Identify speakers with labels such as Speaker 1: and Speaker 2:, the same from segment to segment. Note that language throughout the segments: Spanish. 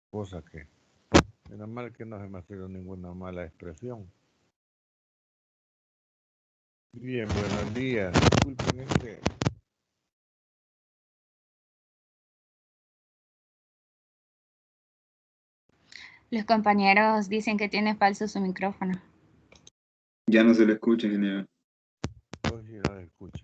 Speaker 1: cosa que, menos mal que no se me ha sido ninguna mala expresión. Bien, buenos días. Disculpen
Speaker 2: Los compañeros dicen que tiene falso su micrófono.
Speaker 3: Ya no se le escucha, ingeniero.
Speaker 1: Hoy sí no se escucha.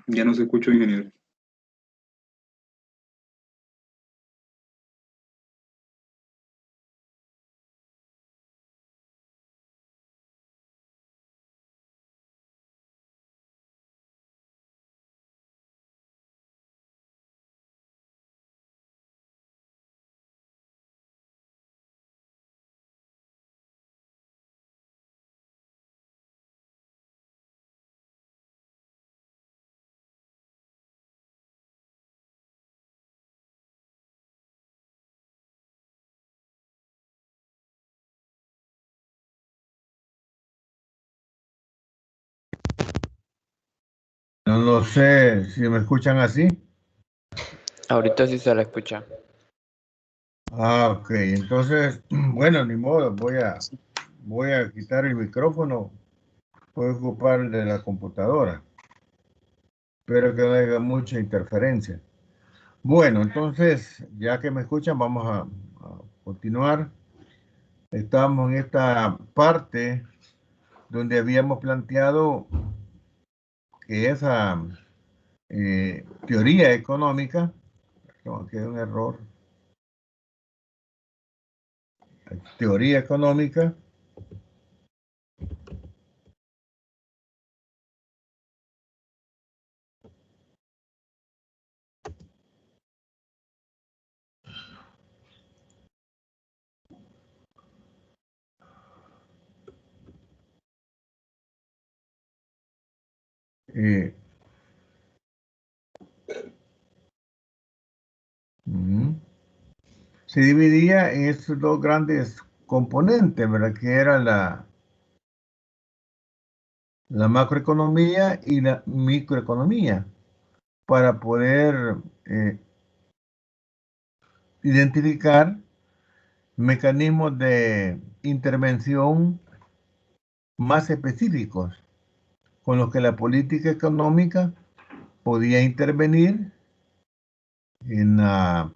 Speaker 3: Ya no se escucha, ingeniero.
Speaker 4: No lo sé si me escuchan así.
Speaker 5: Ahorita sí se la escucha.
Speaker 4: Ah, ok. Entonces, bueno, ni modo. Voy a quitar el micrófono. Voy a ocupar el de la computadora. Espero que no haya mucha interferencia. Bueno, entonces, ya que me escuchan, vamos a continuar. Estamos en esta parte donde habíamos planteado que esa teoría económica, no, aquí hay un error, teoría económica se dividía en estos dos grandes componentes, ¿verdad? Que era la macroeconomía y la microeconomía, para poder identificar mecanismos de intervención más específicos con los que la política económica podía intervenir en la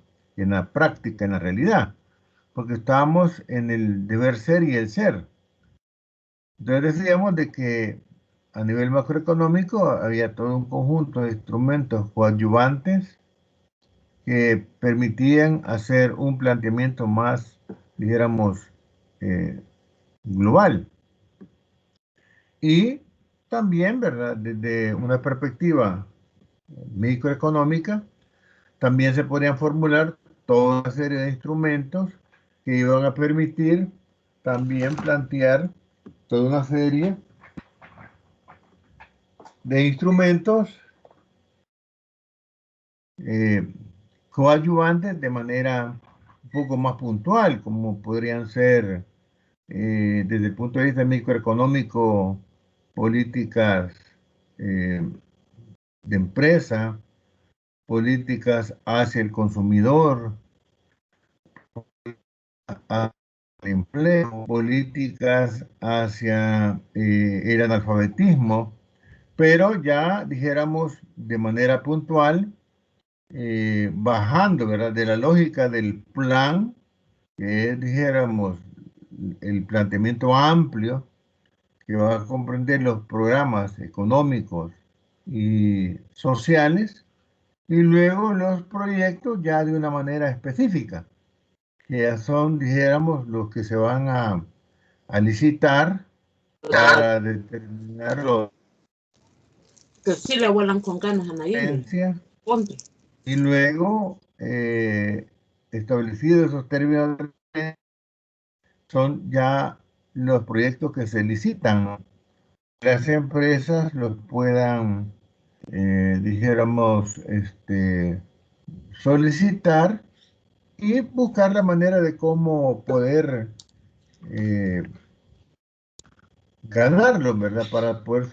Speaker 4: práctica, en la realidad, porque estábamos en el deber ser y el ser. Entonces decíamos de que a nivel macroeconómico había todo un conjunto de instrumentos coadyuvantes que permitían hacer un planteamiento más, dijéramos, global. Y también, ¿verdad? Desde una perspectiva microeconómica, también se podrían formular toda una serie de instrumentos que iban a permitir también plantear toda una serie de instrumentos coadyuvantes de manera un poco más puntual, como podrían ser desde el punto de vista microeconómico, políticas de empresa, políticas hacia el consumidor, hacia el empleo, políticas hacia el analfabetismo, pero ya dijéramos de manera puntual, bajando, ¿verdad? De la lógica del plan, que es, dijéramos, el planteamiento amplio que va a comprender los programas económicos y sociales, y luego los proyectos ya de una manera específica, que ya son, dijéramos, los que se van a licitar para determinar los
Speaker 6: que sí le vuelan con ganas a Nayeli. Ponte.
Speaker 4: Y luego, establecidos esos términos, son ya los proyectos que se licitan. Las empresas los puedan, dijéramos, solicitar y buscar la manera de cómo poder ganarlos, ¿verdad? Para poder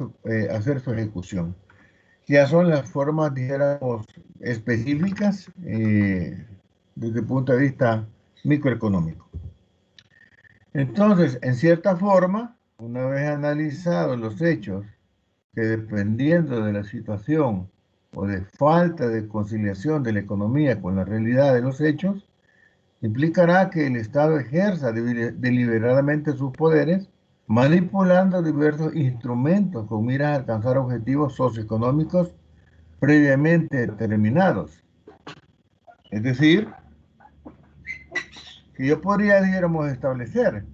Speaker 4: hacer su ejecución. Ya son las formas, dijéramos, específicas desde el punto de vista microeconómico. Entonces, en cierta forma, una vez analizados los hechos, que dependiendo de la situación o de falta de conciliación de la economía con la realidad de los hechos, implicará que el Estado ejerza deliberadamente sus poderes, manipulando diversos instrumentos con miras a alcanzar objetivos socioeconómicos previamente determinados. Es decir, que yo podría, dijéramos, establecer,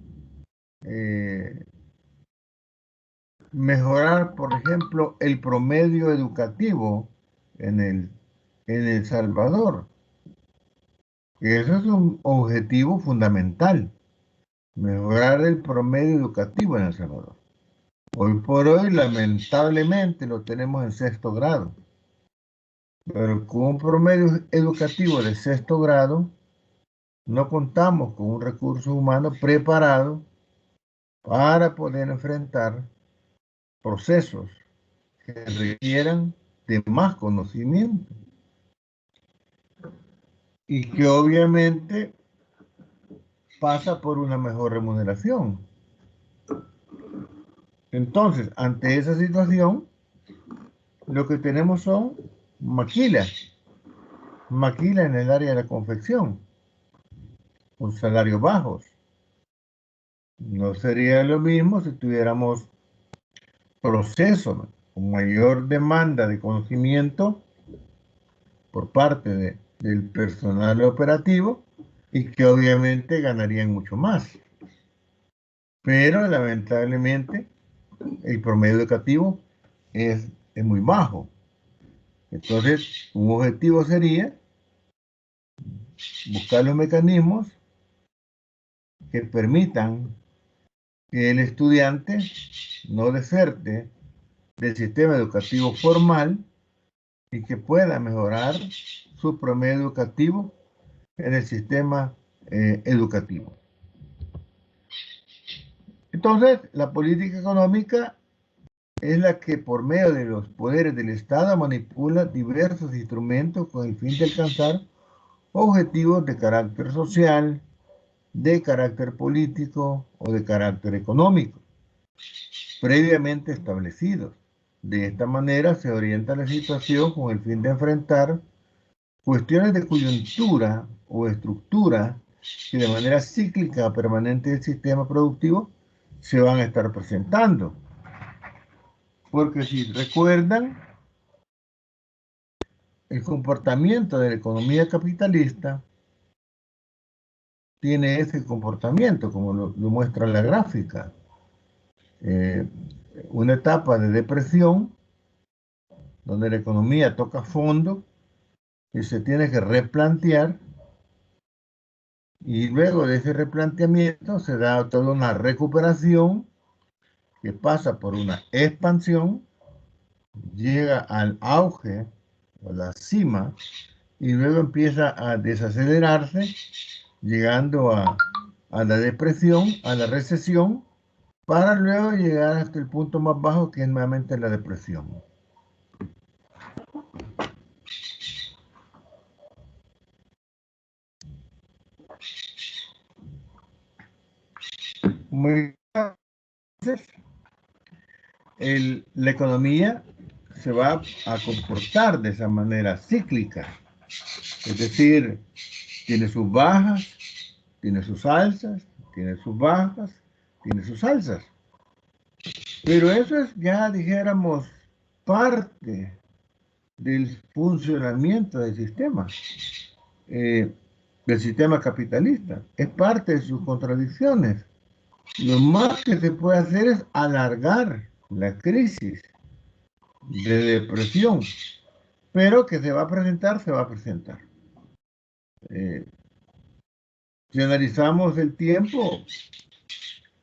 Speaker 4: mejorar, por ejemplo, el promedio educativo en El Salvador. Eso es un objetivo fundamental, mejorar el promedio educativo en El Salvador. Hoy por hoy, lamentablemente, lo tenemos en 6º grado. Pero con un promedio educativo de 6º grado, no contamos con un recurso humano preparado para poder enfrentar procesos que requieran de más conocimiento y que obviamente pasa por una mejor remuneración. Entonces, ante esa situación, lo que tenemos son maquilas en el área de la confección, con salarios bajos. No sería lo mismo si tuviéramos procesos con mayor demanda de conocimiento por parte del personal operativo y que obviamente ganarían mucho más. Pero lamentablemente el promedio educativo es muy bajo. Entonces, un objetivo sería buscar los mecanismos que permitan que el estudiante no deserte del sistema educativo formal y que pueda mejorar su promedio educativo en el sistema educativo. Entonces, la política económica es la que por medio de los poderes del Estado manipula diversos instrumentos con el fin de alcanzar objetivos de carácter social, de carácter político o de carácter económico, previamente establecidos. De esta manera se orienta la situación con el fin de enfrentar cuestiones de coyuntura o estructura que de manera cíclica permanente del sistema productivo se van a estar presentando. Porque si recuerdan, el comportamiento de la economía capitalista tiene ese comportamiento, como lo muestra la gráfica. Una etapa de depresión, donde la economía toca fondo y se tiene que replantear, y luego de ese replanteamiento se da toda una recuperación que pasa por una expansión, llega al auge, a la cima, y luego empieza a desacelerarse, llegando a la depresión, a la recesión, para luego llegar hasta el punto más bajo, que es nuevamente la depresión. Muy bien. Entonces, la economía se va a comportar de esa manera cíclica. Es decir, tiene sus bajas, tiene sus alzas, tiene sus bajas, tiene sus alzas. Pero eso es, ya dijéramos, parte del funcionamiento del sistema capitalista. Es parte de sus contradicciones. Lo más que se puede hacer es alargar la crisis de depresión, pero que se va a presentar, se va a presentar. Si analizamos el tiempo,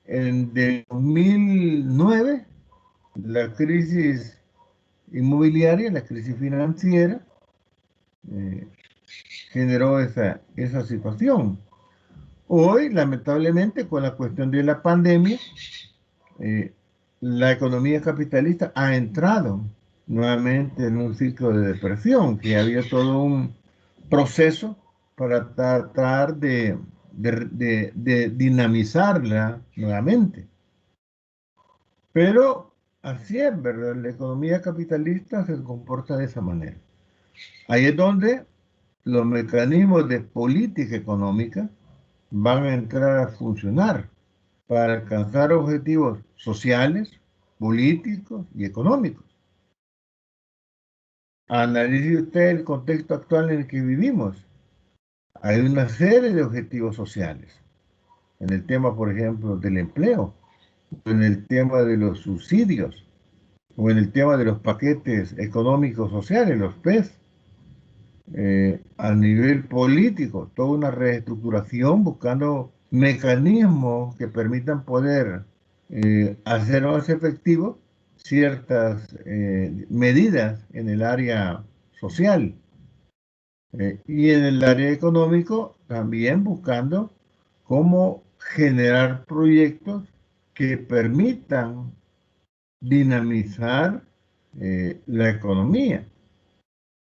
Speaker 4: de 2009, la crisis inmobiliaria, la crisis financiera, generó esa situación. Hoy, lamentablemente, con la cuestión de la pandemia, la economía capitalista ha entrado nuevamente en un ciclo de depresión, que había todo un proceso para tratar de dinamizarla nuevamente. Pero así es, ¿verdad? La economía capitalista se comporta de esa manera. Ahí es donde los mecanismos de política económica van a entrar a funcionar para alcanzar objetivos sociales, políticos y económicos. Analice usted el contexto actual en el que vivimos. Hay una serie de objetivos sociales. En el tema, por ejemplo, del empleo, en el tema de los subsidios, o en el tema de los paquetes económicos sociales, los PES. A nivel político, toda una reestructuración buscando mecanismos que permitan poder hacer más efectivo ciertas medidas en el área social. Y en el área económico también buscando cómo generar proyectos que permitan dinamizar la economía.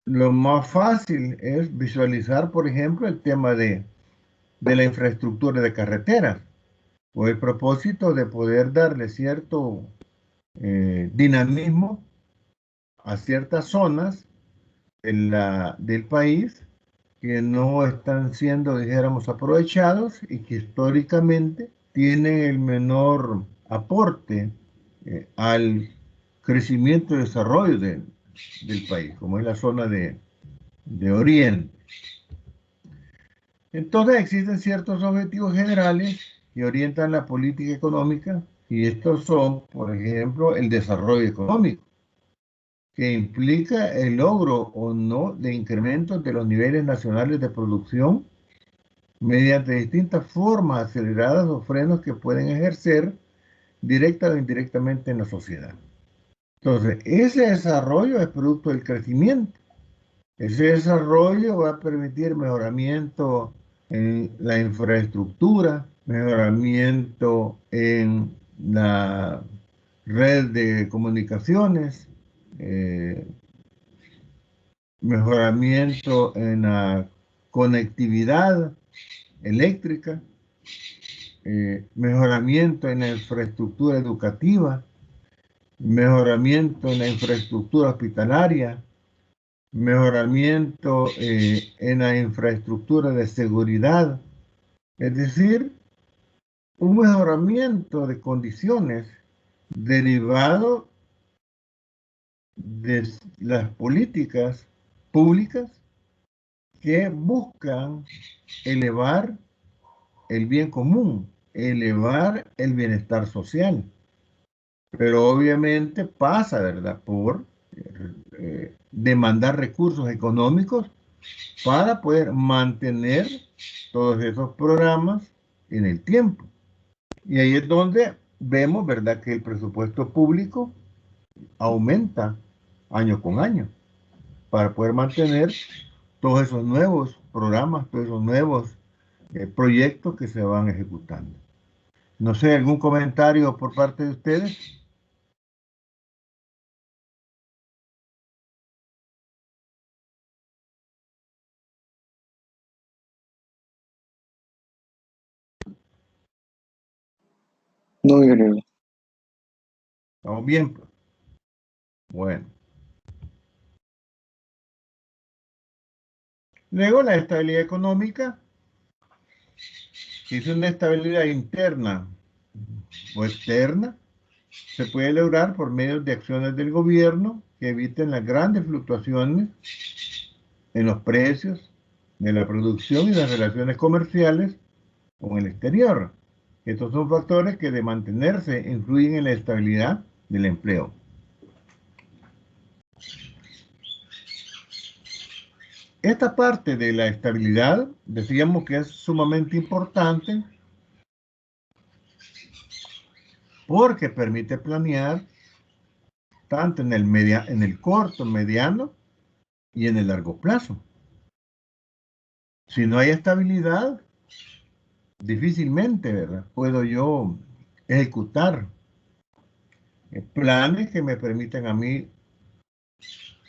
Speaker 4: Lo más fácil es visualizar, por ejemplo, el tema de la infraestructura de carreteras, o el propósito de poder darle cierto dinamismo a ciertas zonas del país que no están siendo, dijéramos, aprovechados y que históricamente tienen el menor aporte al crecimiento y desarrollo del país, como es la zona de Oriente. Entonces existen ciertos objetivos generales que orientan la política económica, y estos son, por ejemplo, el desarrollo económico, que implica el logro o no de incrementos de los niveles nacionales de producción mediante distintas formas aceleradas o frenos que pueden ejercer directa o indirectamente en la sociedad. Entonces, ese desarrollo es producto del crecimiento. Ese desarrollo va a permitir mejoramiento en la infraestructura, mejoramiento en la red de comunicaciones, mejoramiento en la conectividad eléctrica, mejoramiento en la infraestructura educativa, mejoramiento en la infraestructura hospitalaria, mejoramiento en la infraestructura de seguridad, es decir, un mejoramiento de condiciones derivado de las políticas públicas que buscan elevar el bien común, elevar el bienestar social. Pero obviamente pasa, ¿verdad?, por demandar recursos económicos para poder mantener todos esos programas en el tiempo. Y ahí es donde vemos, ¿verdad?, que el presupuesto público aumenta año con año para poder mantener todos esos nuevos programas, todos esos nuevos proyectos que se van ejecutando. No sé, ¿algún comentario por parte de ustedes?
Speaker 5: No, ingeniero.
Speaker 4: ¿Estamos bien? Bueno. Luego, la estabilidad económica, si es una estabilidad interna o externa, se puede lograr por medio de acciones del gobierno que eviten las grandes fluctuaciones en los precios de la producción y las relaciones comerciales con el exterior. Estos son factores que, de mantenerse, influyen en la estabilidad del empleo. Esta parte de la estabilidad, decíamos que es sumamente importante porque permite planear tanto en el corto, mediano y en el largo plazo. Si no hay estabilidad, difícilmente, ¿verdad?, puedo yo ejecutar planes que me permitan a mí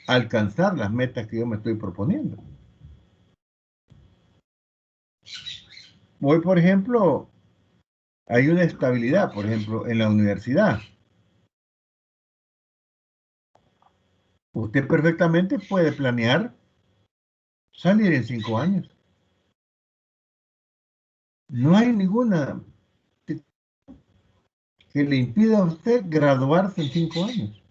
Speaker 4: alcanzar las metas que yo me estoy proponiendo. Hoy, por ejemplo, hay una estabilidad, por ejemplo, en la universidad. Usted perfectamente puede planear salir en 5 años. No hay ninguna que le impida a usted graduarse en 5 años.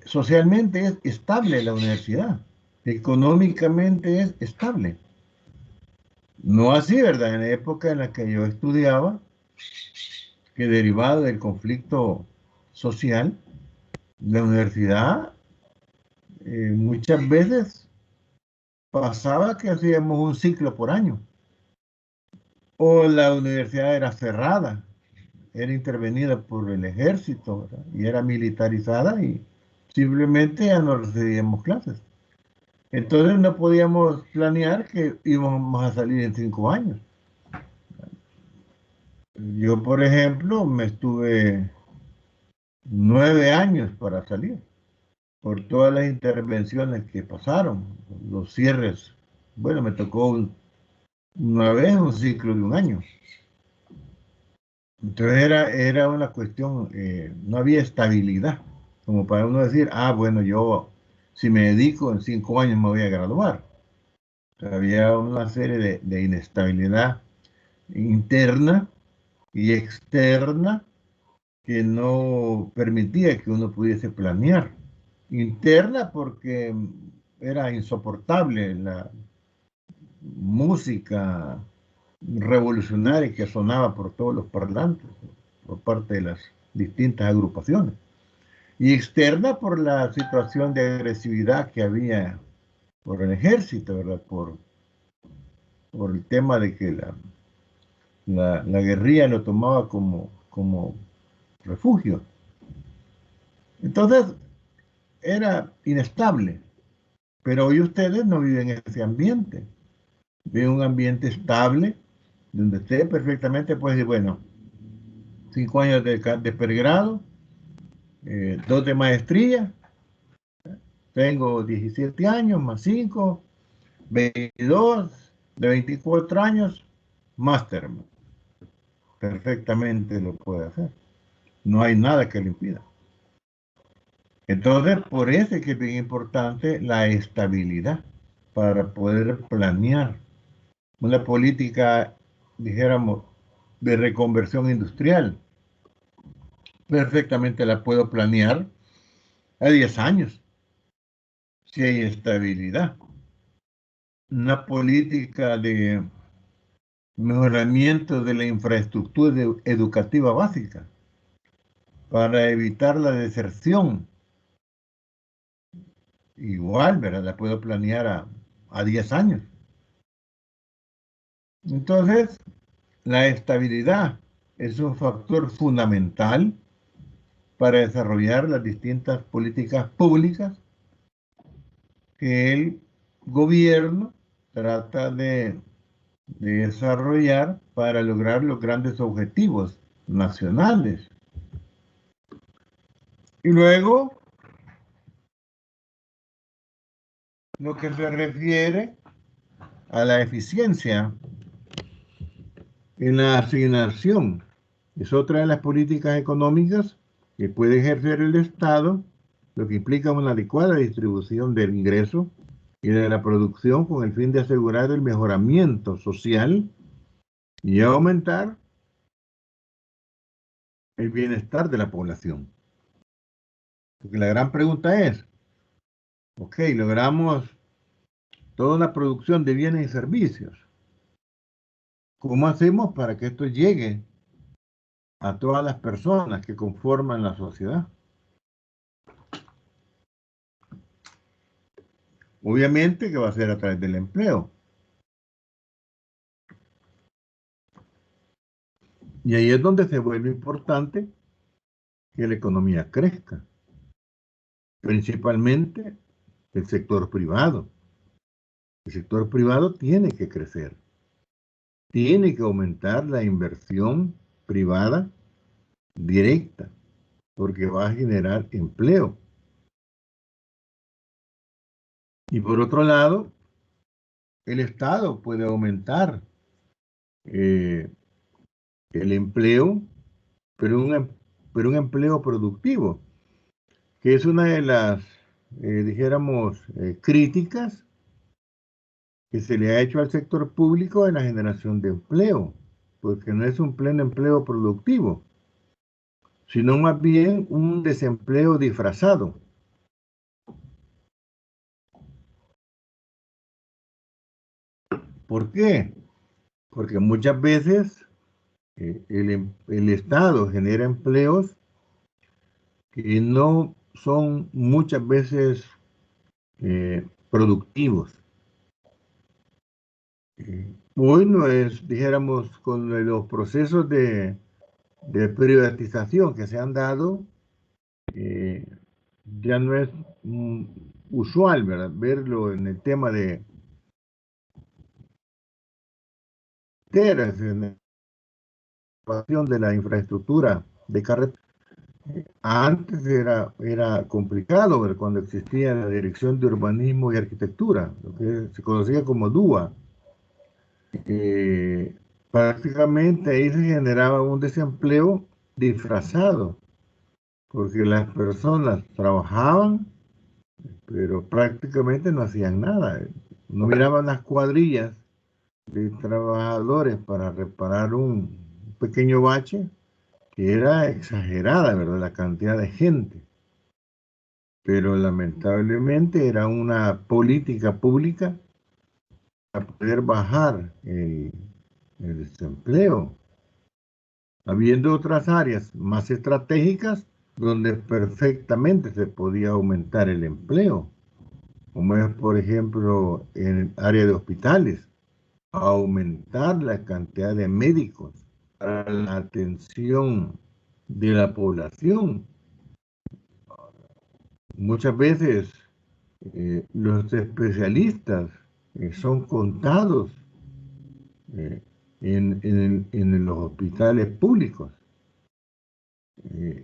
Speaker 4: Socialmente es estable la universidad. Económicamente es estable. No así, ¿verdad? En la época en la que yo estudiaba, que derivado del conflicto social, la universidad muchas veces pasaba que hacíamos un ciclo por año. O la universidad era cerrada, era intervenida por el ejército, ¿verdad?, y era militarizada y simplemente ya no recibíamos clases. Entonces no podíamos planear que íbamos a salir en 5 años. Yo, por ejemplo, me estuve 9 años para salir, por todas las intervenciones que pasaron, los cierres. Bueno, me tocó una vez un ciclo de 1 año. Entonces era una cuestión, no había estabilidad, como para uno decir, ah, bueno, yo si me dedico en 5 años me voy a graduar. Había una serie de inestabilidad interna y externa que no permitía que uno pudiese planear. Interna porque era insoportable la música revolucionaria que sonaba por todos los parlantes, por parte de las distintas agrupaciones. Y externa por la situación de agresividad que había por el ejército, ¿verdad? Por el tema de que la guerrilla lo tomaba como refugio. Entonces, era inestable. Pero hoy ustedes no viven en ese ambiente. Viven un ambiente estable, donde usted perfectamente puede decir, bueno, 5 años de pregrado, 2 de maestría, tengo 17 años, más 5, 22, de 24 años, máster. Perfectamente lo puede hacer. No hay nada que lo impida. Entonces, por eso es que es bien importante la estabilidad para poder planear una política, dijéramos, de reconversión industrial. Perfectamente la puedo planear a 10 años, si hay estabilidad. Una política de mejoramiento de la infraestructura educativa básica para evitar la deserción. Igual, ¿verdad? La puedo planear a 10 años. Entonces, la estabilidad es un factor fundamental para desarrollar las distintas políticas públicas que el gobierno trata de desarrollar para lograr los grandes objetivos nacionales. Y luego, lo que se refiere a la eficiencia en la asignación, es otra de las políticas económicas que puede ejercer el Estado, lo que implica una adecuada distribución del ingreso y de la producción con el fin de asegurar el mejoramiento social y aumentar el bienestar de la población. Porque la gran pregunta es, ok, logramos toda una producción de bienes y servicios. ¿Cómo hacemos para que esto llegue a todas las personas que conforman la sociedad? Obviamente que va a ser a través del empleo. Y ahí es donde se vuelve importante que la economía crezca. Principalmente el sector privado. El sector privado tiene que crecer. tiene que aumentar la inversión privada directa, porque va a generar empleo. Y por otro lado, el Estado puede aumentar el empleo, pero un empleo productivo, que es una de las, dijéramos, críticas que se le ha hecho al sector público en la generación de empleo, porque no es un pleno empleo productivo, sino más bien un desempleo disfrazado. ¿Por qué? Porque muchas veces el Estado genera empleos que no son muchas veces productivos. Hoy no es, dijéramos, con los procesos de privatización que se han dado, ya no es usual, ¿verdad?, verlo en el tema de carreteras, en la expansión de la infraestructura de carreteras. Antes era complicado, ¿verdad?, cuando existía la Dirección de Urbanismo y Arquitectura, lo que se conocía como DUA. Prácticamente ahí se generaba un desempleo disfrazado, porque las personas trabajaban, pero prácticamente no hacían nada. No miraban las cuadrillas de trabajadores para reparar un pequeño bache, que era exagerada, ¿verdad?, la cantidad de gente. Pero lamentablemente era una política pública para poder bajar el desempleo, habiendo otras áreas más estratégicas donde perfectamente se podía aumentar el empleo, como es, por ejemplo, en el área de hospitales, aumentar la cantidad de médicos para la atención de la población. Muchas veces los especialistas son contados en los hospitales públicos.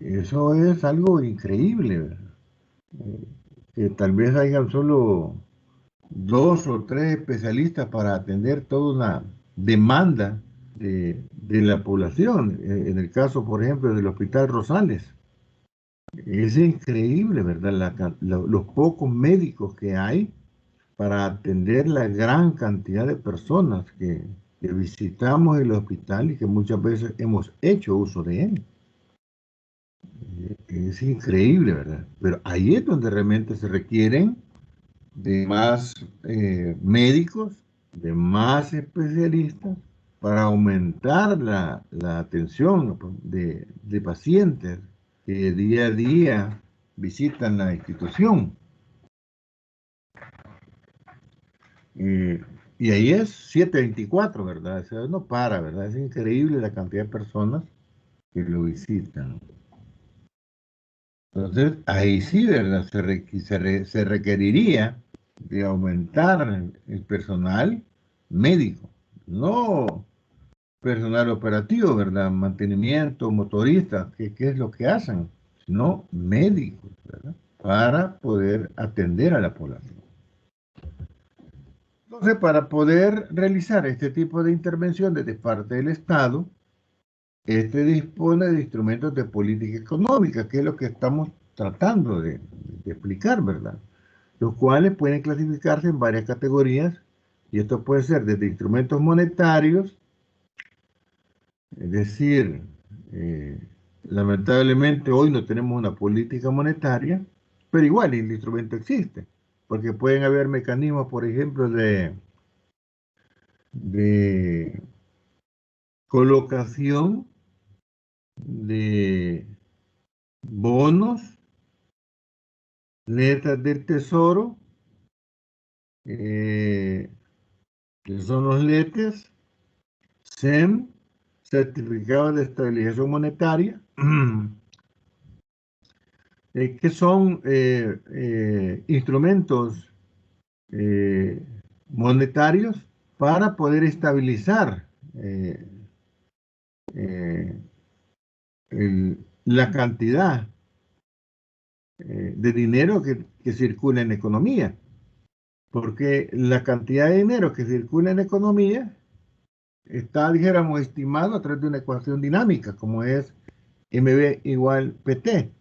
Speaker 4: Eso es algo increíble, ¿verdad? Que tal vez hayan solo 2 o 3 especialistas para atender toda una demanda de la población. En el caso, por ejemplo, del Hospital Rosales. Es increíble, ¿verdad?, los pocos médicos que hay para atender la gran cantidad de personas que visitamos el hospital y que muchas veces hemos hecho uso de él. Es increíble, ¿verdad? Pero ahí es donde realmente se requieren de más médicos, de más especialistas, para aumentar la atención de pacientes que día a día visitan la institución. Y ahí es 724, ¿verdad? O sea, no para, ¿verdad? Es increíble la cantidad de personas que lo visitan. Entonces, ahí sí, ¿verdad? Se requeriría de aumentar el personal médico, no personal operativo, ¿verdad? Mantenimiento, motoristas, ¿qué es lo que hacen? Sino médicos, ¿verdad?, para poder atender a la población. Entonces, para poder realizar este tipo de intervenciones de parte del Estado, este dispone de instrumentos de política económica, que es lo que estamos tratando de explicar, ¿verdad?, los cuales pueden clasificarse en varias categorías, y esto puede ser desde instrumentos monetarios, es decir, lamentablemente hoy no tenemos una política monetaria, pero igual el instrumento existe, porque pueden haber mecanismos, por ejemplo, de colocación de bonos, letras del tesoro, que son los letes, SEM, certificados de estabilización monetaria, que son instrumentos monetarios para poder estabilizar la cantidad de dinero que circula en la economía. Porque la cantidad de dinero que circula en la economía está, dijéramos, estimado a través de una ecuación dinámica, como es MB igual PT,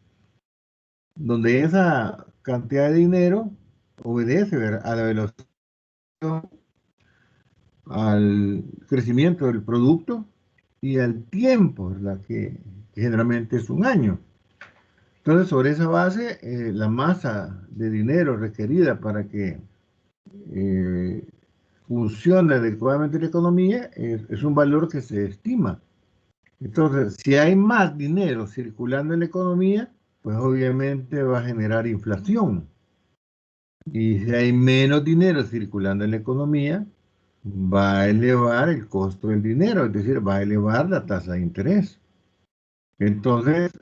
Speaker 4: donde esa cantidad de dinero obedece a la velocidad, al crecimiento del producto y al tiempo, ¿verdad? Que generalmente es un año. Entonces, sobre esa base, la masa de dinero requerida para que funcione adecuadamente la economía es un valor que se estima. Entonces, si hay más dinero circulando en la economía, pues obviamente va a generar inflación. Y si hay menos dinero circulando en la economía, va a elevar el costo del dinero, es decir, va a elevar la tasa de interés. Entonces,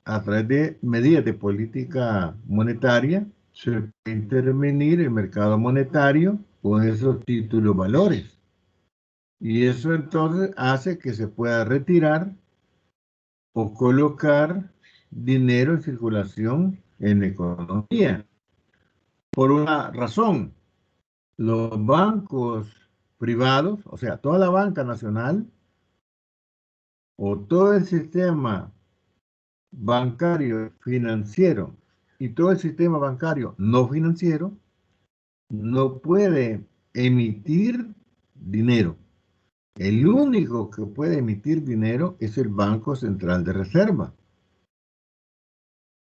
Speaker 4: a través de medidas de política monetaria, se puede intervenir el mercado monetario con esos títulos valores. Y eso entonces hace que se pueda retirar o colocar dinero en circulación en la economía. Por una razón, los bancos privados, o sea, toda la banca nacional o todo el sistema bancario financiero y todo el sistema bancario no financiero no puede emitir dinero. El único que puede emitir dinero es el Banco Central de Reserva.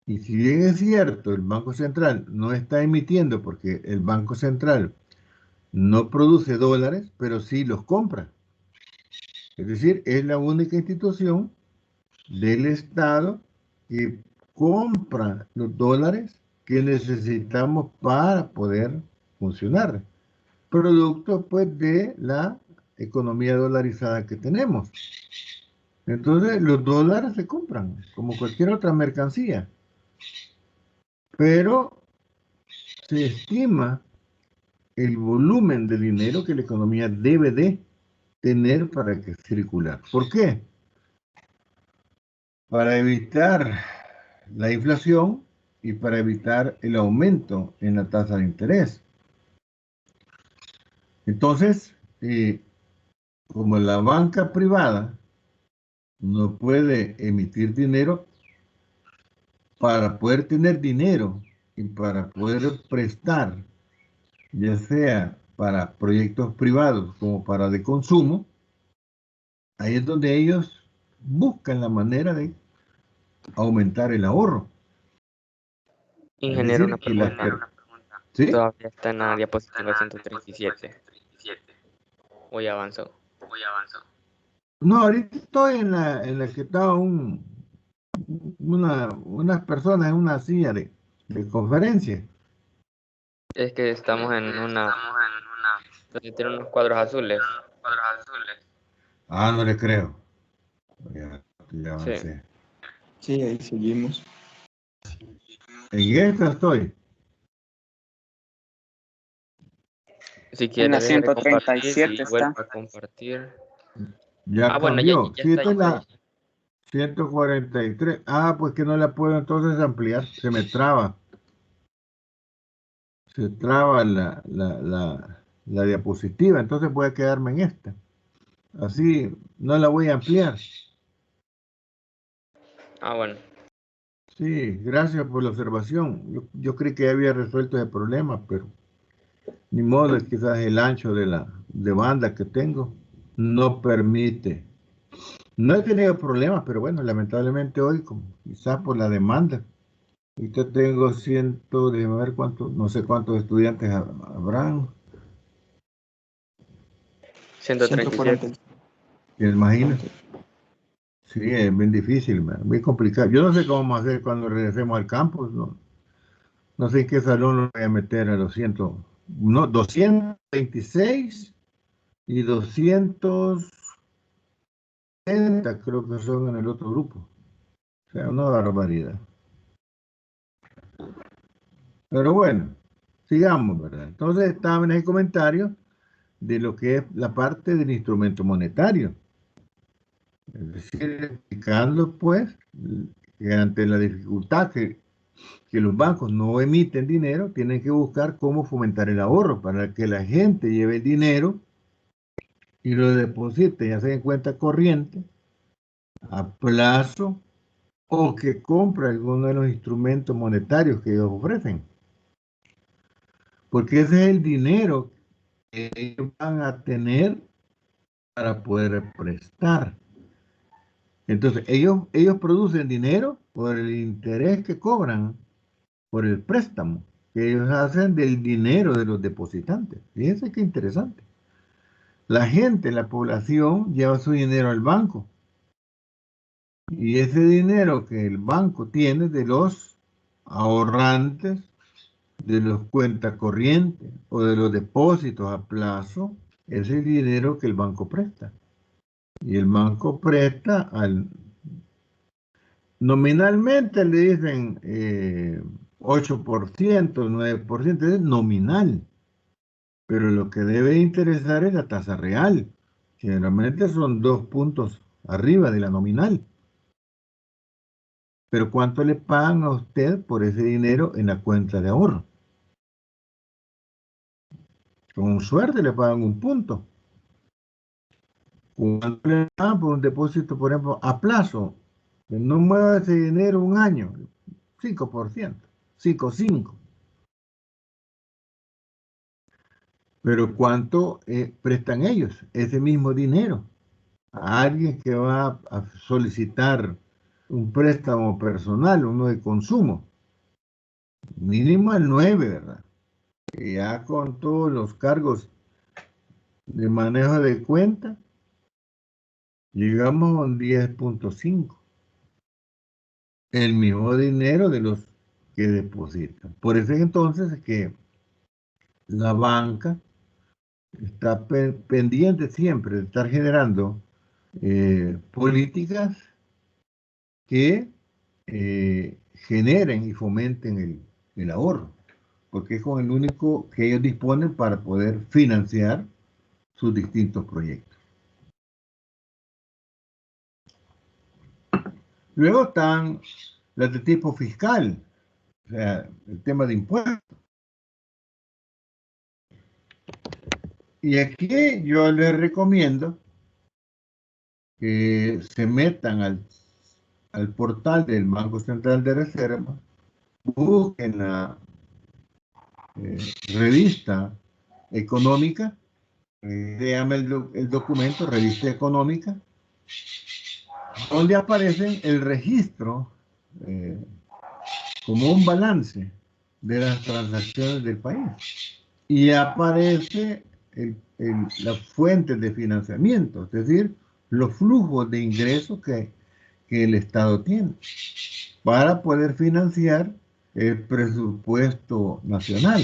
Speaker 4: Y si bien es cierto, el Banco Central no está emitiendo porque el Banco Central no produce dólares, pero sí los compra. Es decir, es la única institución del Estado que compra los dólares que necesitamos para poder funcionar. Producto, pues, de la economía dolarizada que tenemos. Entonces, los dólares se compran como cualquier otra mercancía. Pero se estima el volumen de dinero que la economía debe de tener para que circular. ¿Por qué? Para evitar la inflación y para evitar el aumento en la tasa de interés. Entonces, como la banca privada no puede emitir dinero, para poder tener dinero y para poder prestar, ya sea para proyectos privados como para de consumo, ahí es donde ellos buscan la manera de aumentar el ahorro.
Speaker 7: Ingeniero,
Speaker 4: Es decir,
Speaker 7: una pregunta.
Speaker 4: ¿sí?
Speaker 7: Todavía está en la diapositiva 137. Hoy avanzó.
Speaker 4: No, ahorita estoy en la que estaba unas personas en una silla de conferencia.
Speaker 7: Es que estamos en una donde tiene unos cuadros azules.
Speaker 4: Ah, no le creo. Ya
Speaker 7: Sí.
Speaker 4: avancé.
Speaker 5: Sí, ahí seguimos.
Speaker 4: En esta estoy.
Speaker 7: Si quiere,
Speaker 8: En la
Speaker 7: deje de compartir
Speaker 8: 137
Speaker 7: y
Speaker 8: está.
Speaker 7: vuelva a compartir.
Speaker 4: Ya
Speaker 7: Bueno, ya
Speaker 4: cambió. Sí,
Speaker 7: está
Speaker 4: esta es
Speaker 7: ahí.
Speaker 4: la 143. Ah, pues que no la puedo entonces ampliar. Se me traba. Se traba la diapositiva. Entonces voy a quedarme en esta. Así no la voy a ampliar.
Speaker 7: Ah, bueno.
Speaker 4: Sí, gracias por la observación. Yo creí que ya había resuelto el problema, pero ni modo, es quizás el ancho de banda que tengo no permite. No he tenido problemas, pero bueno, lamentablemente hoy, quizás por la demanda. Ahorita tengo déjame ver cuántos, no sé cuántos estudiantes habrán.
Speaker 7: 137.
Speaker 4: ¿Te imaginas? Sí, es bien difícil, muy complicado. Yo no sé cómo vamos a hacer cuando regresemos al campus, no sé en qué salón lo voy a meter a los 226 y 270 creo que son en el otro grupo. O sea, una barbaridad. Pero bueno, sigamos, ¿verdad? Entonces estaban en el comentario de lo que es la parte del instrumento monetario. Es decir, explicando pues que ante la dificultad que los bancos no emiten dinero, tienen que buscar cómo fomentar el ahorro para que la gente lleve el dinero y lo deposite, ya sea en cuenta corriente, a plazo, o que compre alguno de los instrumentos monetarios que ellos ofrecen. Porque ese es el dinero que ellos van a tener para poder prestar. Entonces, ellos producen dinero por el interés que cobran, por el préstamo que ellos hacen del dinero de los depositantes. Fíjense qué interesante. La gente, la población, lleva su dinero al banco. Y ese dinero que el banco tiene de los ahorrantes, de los cuentas corrientes o de los depósitos a plazo, es el dinero que el banco presta. Y el banco presta nominalmente le dicen 8%, 9%, es nominal. Pero lo que debe interesar es la tasa real. Generalmente son 2 puntos arriba de la nominal. Pero ¿cuánto le pagan a usted por ese dinero en la cuenta de ahorro? Con suerte le pagan 1 punto. ¿Cuánto le pagan por un depósito, por ejemplo, a plazo? Que no mueva ese dinero 1 año. 5%. 5. Pero ¿cuánto prestan ellos ese mismo dinero a alguien que va a solicitar un préstamo personal, uno de consumo? Mínimo el 9, ¿verdad? Y ya con todos los cargos de manejo de cuenta, llegamos a un 10.5. El mismo dinero de los que depositan. Por eso entonces es que la banca está pendiente siempre de estar generando políticas que generen y fomenten el ahorro, porque es con el único que ellos disponen para poder financiar sus distintos proyectos. Luego están las de tipo fiscal, o sea, el tema de impuestos. Y aquí yo les recomiendo que se metan al portal del Banco Central de Reserva, busquen la revista económica, se llama el documento Revista Económica, donde aparece el registro como un balance de las transacciones del país. Y aparece las fuentes de financiamiento, es decir, los flujos de ingresos que el Estado tiene para poder financiar el presupuesto nacional.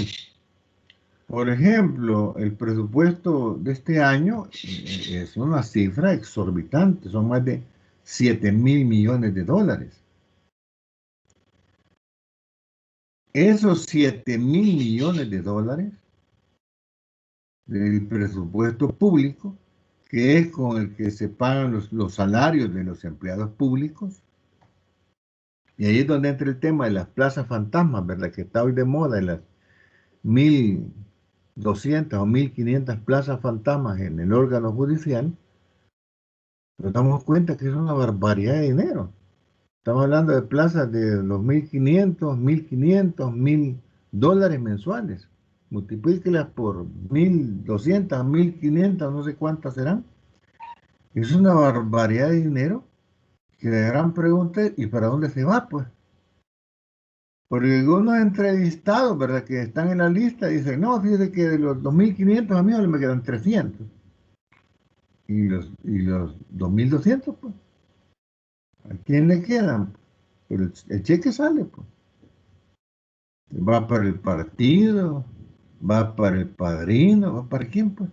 Speaker 4: Por ejemplo, el presupuesto de este año es una cifra exorbitante, son más de 7.000 millones de dólares. Esos 7.000 millones de dólares del presupuesto público, que es con el que se pagan los salarios de los empleados públicos, y ahí es donde entra el tema de las plazas fantasmas, ¿verdad? Que está hoy de moda, en las 1.200 o 1.500 plazas fantasmas en el órgano judicial. Nos damos cuenta que es una barbaridad de dinero. Estamos hablando de plazas de los 1.500, 1.500, $1.000 mensuales. Multiplíquelas por 1.200, 1.500, no sé cuántas serán. Es una barbaridad de dinero que la gran pregunta es, ¿y para dónde se va, pues? Porque algunos entrevistados, ¿verdad?, que están en la lista, dicen, no, fíjese que de los 2.500 a mí me quedan 300. Y los 2.200, pues, ¿a quién le quedan? Pero el cheque sale, pues. Va para el partido, va para el padrino, va para quién, pues.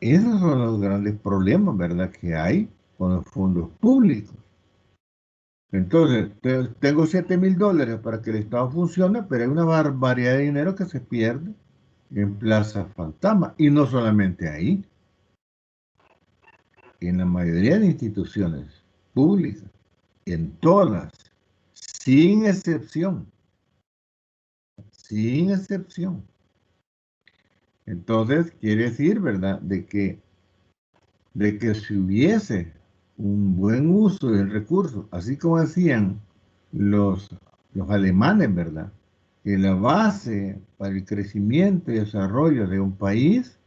Speaker 4: Esos son los grandes problemas, ¿verdad?, que hay con los fondos públicos. Entonces, tengo $7.000 para que el Estado funcione, pero hay una barbaridad de dinero que se pierde en Plaza Fantasma. Y no solamente ahí, en la mayoría de instituciones públicas, en todas, sin excepción. Sin excepción. Entonces, quiere decir, ¿verdad?, de que si hubiese un buen uso del recurso, así como decían los alemanes, ¿verdad?, que la base para el crecimiento y desarrollo de un país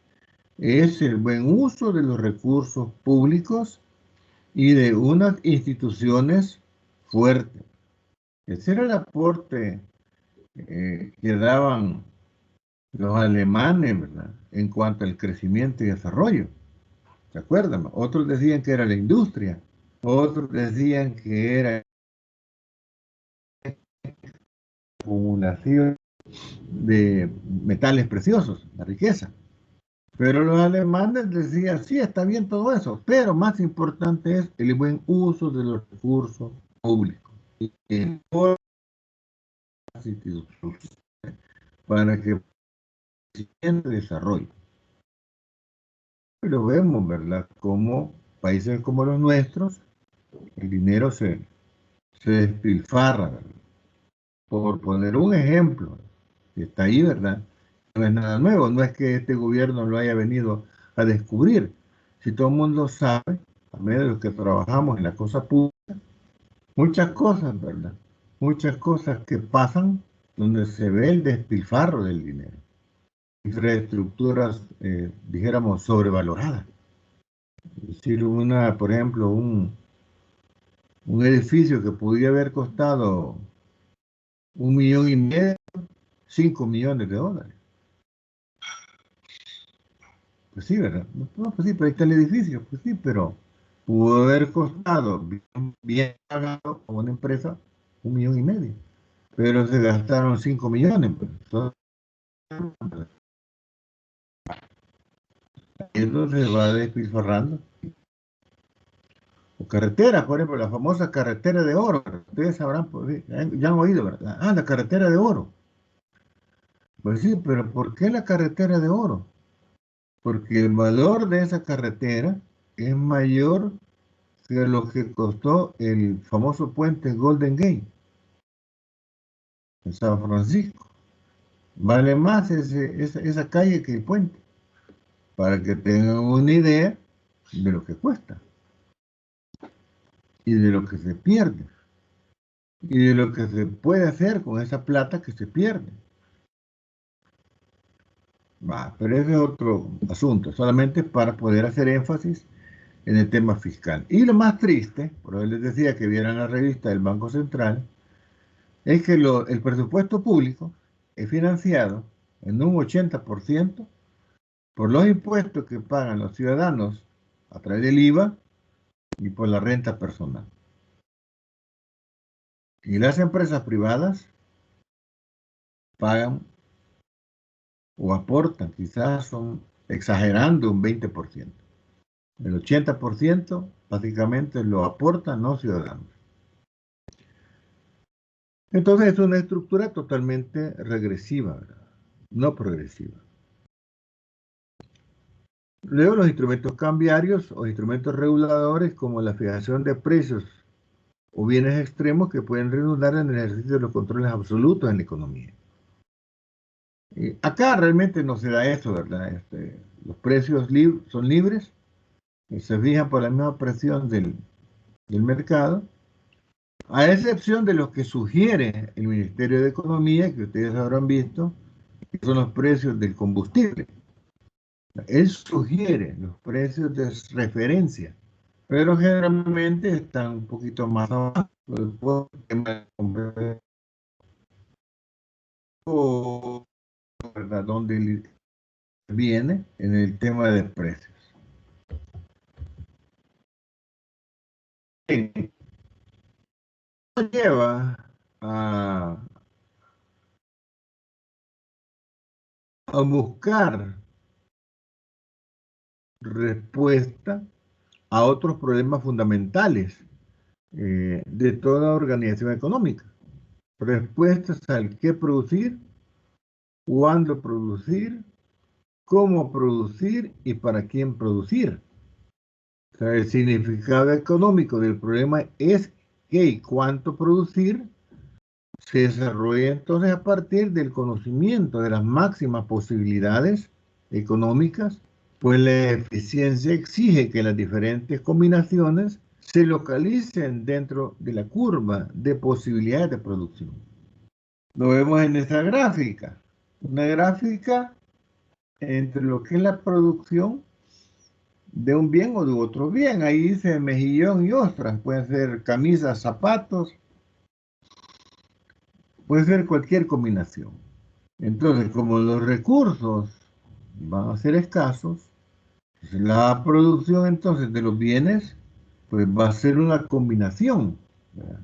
Speaker 4: es el buen uso de los recursos públicos y de unas instituciones fuertes. Ese era el aporte que daban los alemanes, ¿verdad?, en cuanto al crecimiento y desarrollo. ¿Se acuerdan? Otros decían que era la industria, otros decían que era la acumulación de metales preciosos, la riqueza. Pero los alemanes decían, sí, está bien todo eso, pero más importante es el buen uso de los recursos públicos para que el desarrollo. Pero vemos, ¿verdad?, como países como los nuestros, el dinero se despilfarra, ¿verdad? Por poner un ejemplo, que está ahí, ¿verdad? No es nada nuevo, no es que este gobierno lo haya venido a descubrir. Si todo el mundo sabe, a medio de los que trabajamos en la cosa pública, muchas cosas, ¿verdad? Muchas cosas que pasan donde se ve el despilfarro del dinero. Infraestructuras, dijéramos, sobrevaloradas. Es decir, por ejemplo, un edificio que podía haber costado $1,5 millones, $5 millones. Pues sí, ¿verdad? No, pues sí, pero ahí está el edificio. Pues sí, pero pudo haber costado bien pagado a una empresa $1,5 millones. Pero se gastaron 5 millones. Pues. Entonces se va despilfarrando. O carreteras, por ejemplo, la famosa carretera de oro. Ustedes sabrán, pues, ya han oído, ¿verdad? Ah, la carretera de oro. Pues sí, pero ¿por qué la carretera de oro? Porque el valor de esa carretera es mayor que lo que costó el famoso puente Golden Gate en San Francisco. Vale más esa calle que el puente, para que tengan una idea de lo que cuesta y de lo que se pierde y de lo que se puede hacer con esa plata que se pierde. Pero ese es otro asunto, solamente para poder hacer énfasis en el tema fiscal. Y lo más triste, por eso les decía que vieran la revista del Banco Central, es que el presupuesto público es financiado en un 80% por los impuestos que pagan los ciudadanos a través del IVA y por la renta personal. Y las empresas privadas pagan o aportan, quizás son exagerando, un 20%. El 80% básicamente lo aportan los ciudadanos. Entonces es una estructura totalmente regresiva, ¿verdad?, no progresiva. Luego los instrumentos cambiarios o instrumentos reguladores como la fijación de precios o bienes extremos que pueden redundar en el ejercicio de los controles absolutos en la economía. Acá realmente no se da eso, ¿verdad? Los precios son libres, se fijan por la misma presión del mercado, a excepción de los que sugiere el Ministerio de Economía, que ustedes habrán visto, que son los precios del combustible. Él sugiere los precios de referencia, pero generalmente están un poquito más abajo, ¿verdad?, donde viene en el tema de precios. Lleva a buscar respuesta a otros problemas fundamentales de toda organización económica. Respuestas al qué producir, cuándo producir cómo producir y para quién producir. O sea, el significado económico del problema es qué y cuánto producir se desarrolla entonces a partir del conocimiento de las máximas posibilidades económicas, pues la eficiencia exige que las diferentes combinaciones se localicen dentro de la curva de posibilidades de producción. Lo vemos en esta gráfica, una gráfica entre lo que es la producción de un bien o de otro bien. Ahí dice mejillón y ostras, pueden ser camisas, zapatos, puede ser cualquier combinación. Entonces, como los recursos van a ser escasos, la producción entonces de los bienes pues va a ser una combinación, ¿verdad?,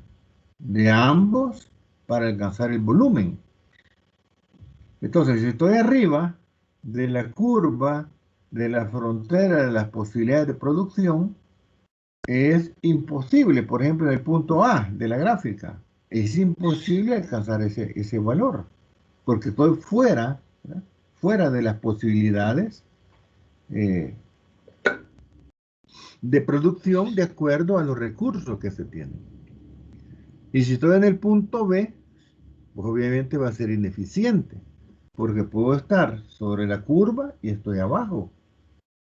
Speaker 4: de ambos para alcanzar el volumen. Entonces, si estoy arriba de la curva de la frontera de las posibilidades de producción, es imposible, por ejemplo, en el punto A de la gráfica, es imposible alcanzar ese valor, porque estoy fuera, ¿verdad?, fuera de las posibilidades de producción de acuerdo a los recursos que se tienen. Y si estoy en el punto B, pues obviamente va a ser ineficiente, porque puedo estar sobre la curva y estoy abajo.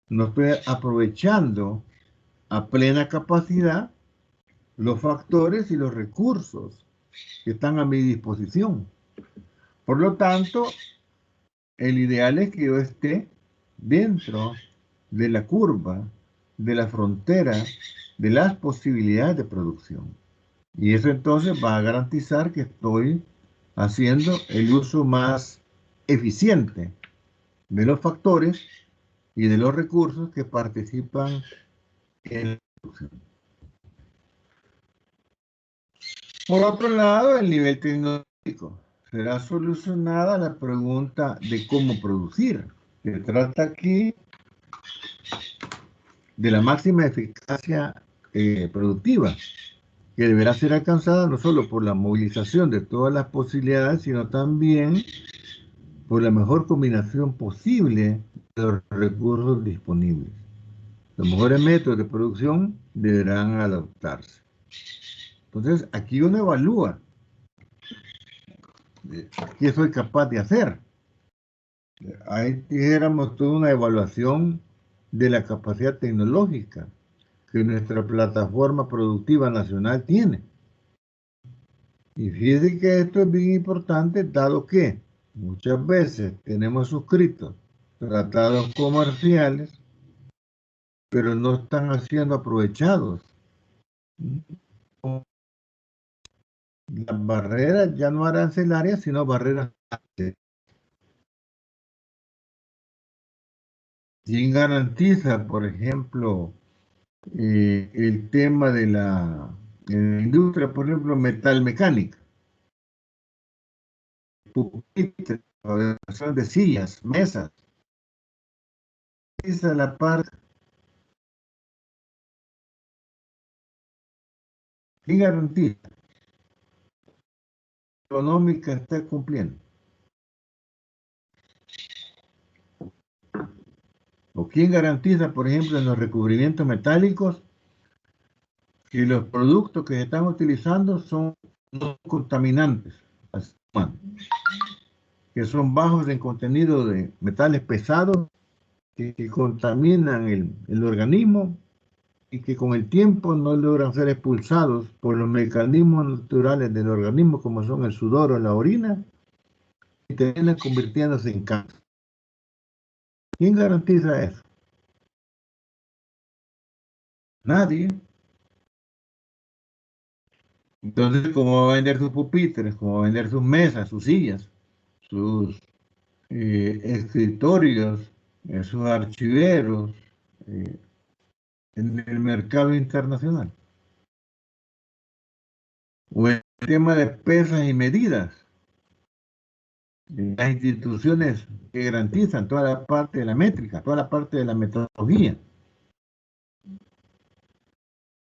Speaker 4: No estoy aprovechando a plena capacidad los factores y los recursos que están a mi disposición. Por lo tanto, el ideal es que yo esté dentro de la curva, de la frontera, de las posibilidades de producción. Y eso entonces va a garantizar que estoy haciendo el uso más eficiente de los factores y de los recursos que participan en la producción. Por otro lado, el nivel tecnológico. Será solucionada la pregunta de cómo producir. Se trata aquí de la máxima eficacia productiva, que deberá ser alcanzada no solo por la movilización de todas las posibilidades, sino también por la mejor combinación posible de los recursos disponibles. Los mejores métodos de producción deberán adoptarse. Entonces, aquí uno evalúa qué soy capaz de hacer. Ahí dijéramos toda una evaluación de la capacidad tecnológica que nuestra plataforma productiva nacional tiene. Y fíjense que esto es bien importante, dado que muchas veces tenemos suscritos tratados comerciales, pero no están siendo aprovechados. Las barreras ya no arancelarias, sino barreras. ¿Quién garantiza, por ejemplo, el tema de la industria, por ejemplo, metalmecánica? Pupitres, fabricación de sillas, mesas. Esa es la parte. ¿Quién garantiza? La económica está cumpliendo. ¿O quién garantiza, por ejemplo, en los recubrimientos metálicos que los productos que se están utilizando son no contaminantes, que son bajos en contenido de metales pesados que contaminan el organismo y que con el tiempo no logran ser expulsados por los mecanismos naturales del organismo, como son el sudor o la orina, y terminan convirtiéndose en cáncer? ¿Quién garantiza eso? Nadie. Entonces, ¿cómo va a vender sus pupitres? ¿Cómo va a vender sus mesas, sus sillas, sus escritorios, sus archiveros en el mercado internacional? O el tema de pesas y medidas. Las instituciones que garantizan toda la parte de la métrica, toda la parte de la metodología.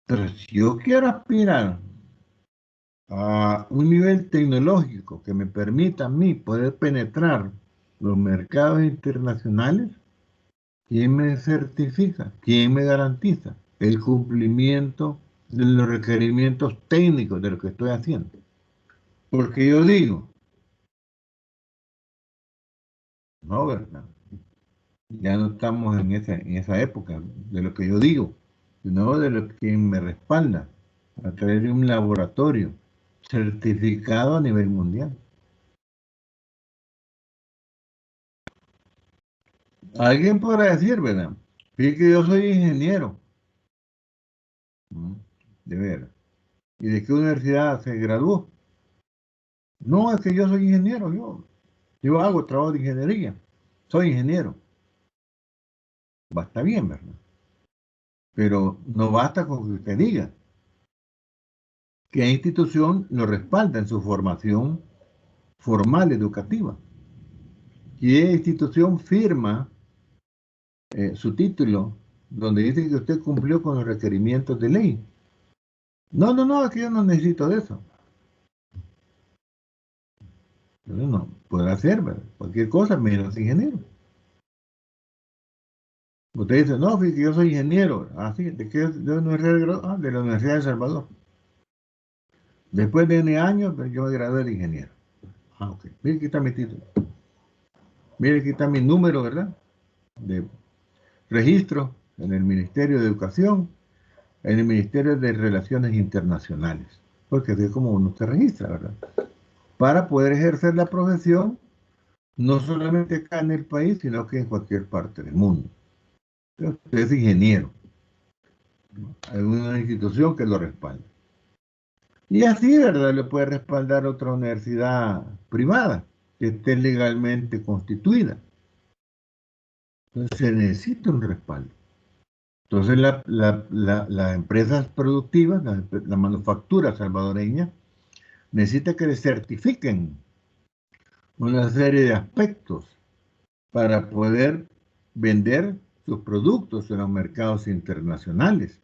Speaker 4: Pero si yo quiero aspirar a un nivel tecnológico que me permita a mí poder penetrar los mercados internacionales, ¿Quién me certifica? ¿Quién me garantiza el cumplimiento de los requerimientos técnicos de lo que estoy haciendo? Porque yo digo, no, ¿verdad? Ya no estamos en esa época de lo que yo digo, sino de lo que me respalda a través de un laboratorio certificado a nivel mundial. Alguien podrá decir, ¿verdad? Fíjate que yo soy ingeniero. De veras. ¿Y de qué universidad se graduó? No, es que yo soy ingeniero, yo hago trabajo de ingeniería, soy ingeniero. Está bien, ¿verdad? Pero no basta con que usted diga qué institución lo respalda en su formación formal educativa. ¿Qué institución firma su título donde dice que usted cumplió con los requerimientos de ley? No, es que yo no necesito de eso. Pero no, podrá ser, ¿verdad? Cualquier cosa menos ingeniero. Usted dice, no, fíjate que yo soy ingeniero. Ah, sí, ¿de qué universidad? Ah, de la Universidad de El Salvador. Después de N años, yo me gradué de ingeniero. Ah, ok. Mire, aquí está mi título. Mire, aquí está mi número, ¿verdad? De registro en el Ministerio de Educación, en el Ministerio de Relaciones Internacionales. Porque así es como uno se registra, ¿verdad? Para poder ejercer la profesión, no solamente acá en el país, sino que en cualquier parte del mundo. Entonces, usted es ingeniero. Hay una institución que lo respalda. Y así, ¿verdad? Le puede respaldar otra universidad privada que esté legalmente constituida. Entonces se necesita un respaldo. Entonces las empresas productivas, la manufactura salvadoreña, necesita que le certifiquen una serie de aspectos para poder vender sus productos en los mercados internacionales.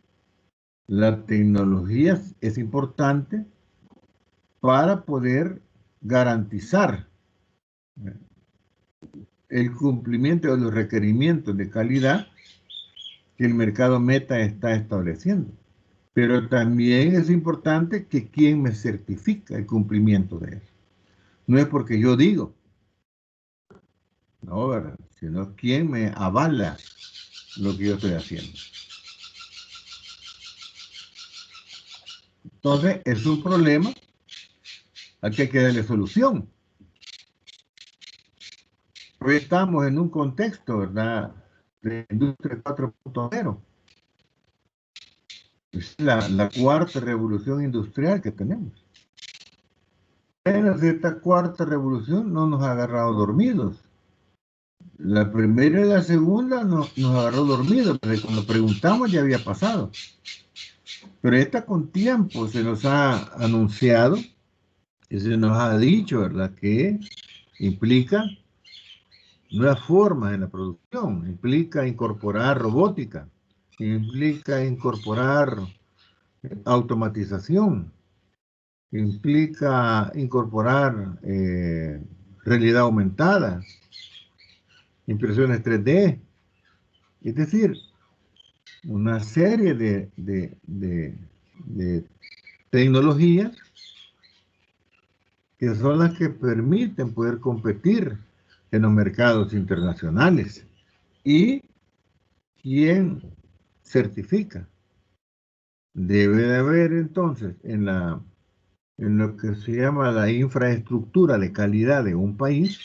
Speaker 4: La tecnología es importante para poder garantizar el cumplimiento de los requerimientos de calidad que el mercado meta está estableciendo. Pero también es importante que quien me certifica el cumplimiento de eso. No es porque yo digo, no, ¿verdad? Sino quien me avala lo que yo estoy haciendo. Entonces, es un problema al que hay que darle solución. Hoy estamos en un contexto, ¿verdad?, de industria 4.0. Es la cuarta revolución industrial que tenemos. Pero esta cuarta revolución no nos ha agarrado dormidos. La primera y la segunda nos agarró dormidos, pero cuando preguntamos ya había pasado. Pero esta con tiempo se nos ha anunciado y se nos ha dicho, ¿verdad?, que implica nuevas formas en la producción, implica incorporar robótica, implica incorporar automatización, implica incorporar realidad aumentada, impresiones 3D, es decir, una serie de tecnologías que son las que permiten poder competir en los mercados internacionales. ¿Y quién certifica? Debe de haber entonces en lo que se llama la infraestructura de calidad de un país,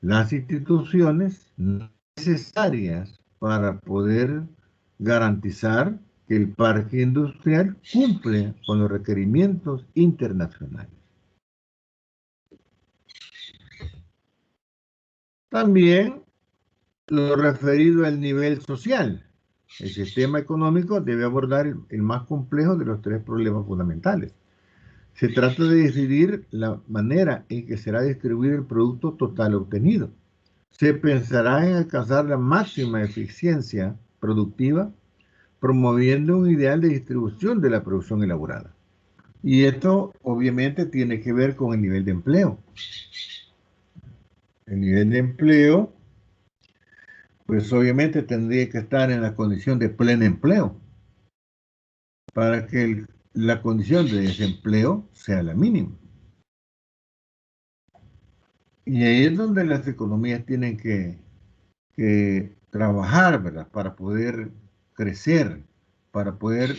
Speaker 4: las instituciones necesarias para poder garantizar que el parque industrial cumple con los requerimientos internacionales. También lo referido al nivel social. El sistema económico debe abordar el más complejo de los tres problemas fundamentales. Se trata de decidir la manera en que será distribuido el producto total obtenido. Se pensará en alcanzar la máxima eficiencia productiva, promoviendo un ideal de distribución de la producción elaborada. Y esto obviamente tiene que ver con el nivel de empleo. El nivel de empleo pues obviamente tendría que estar en la condición de pleno empleo para que la condición de desempleo sea la mínima. Y ahí es donde las economías tienen que trabajar, ¿verdad? Para poder crecer, para poder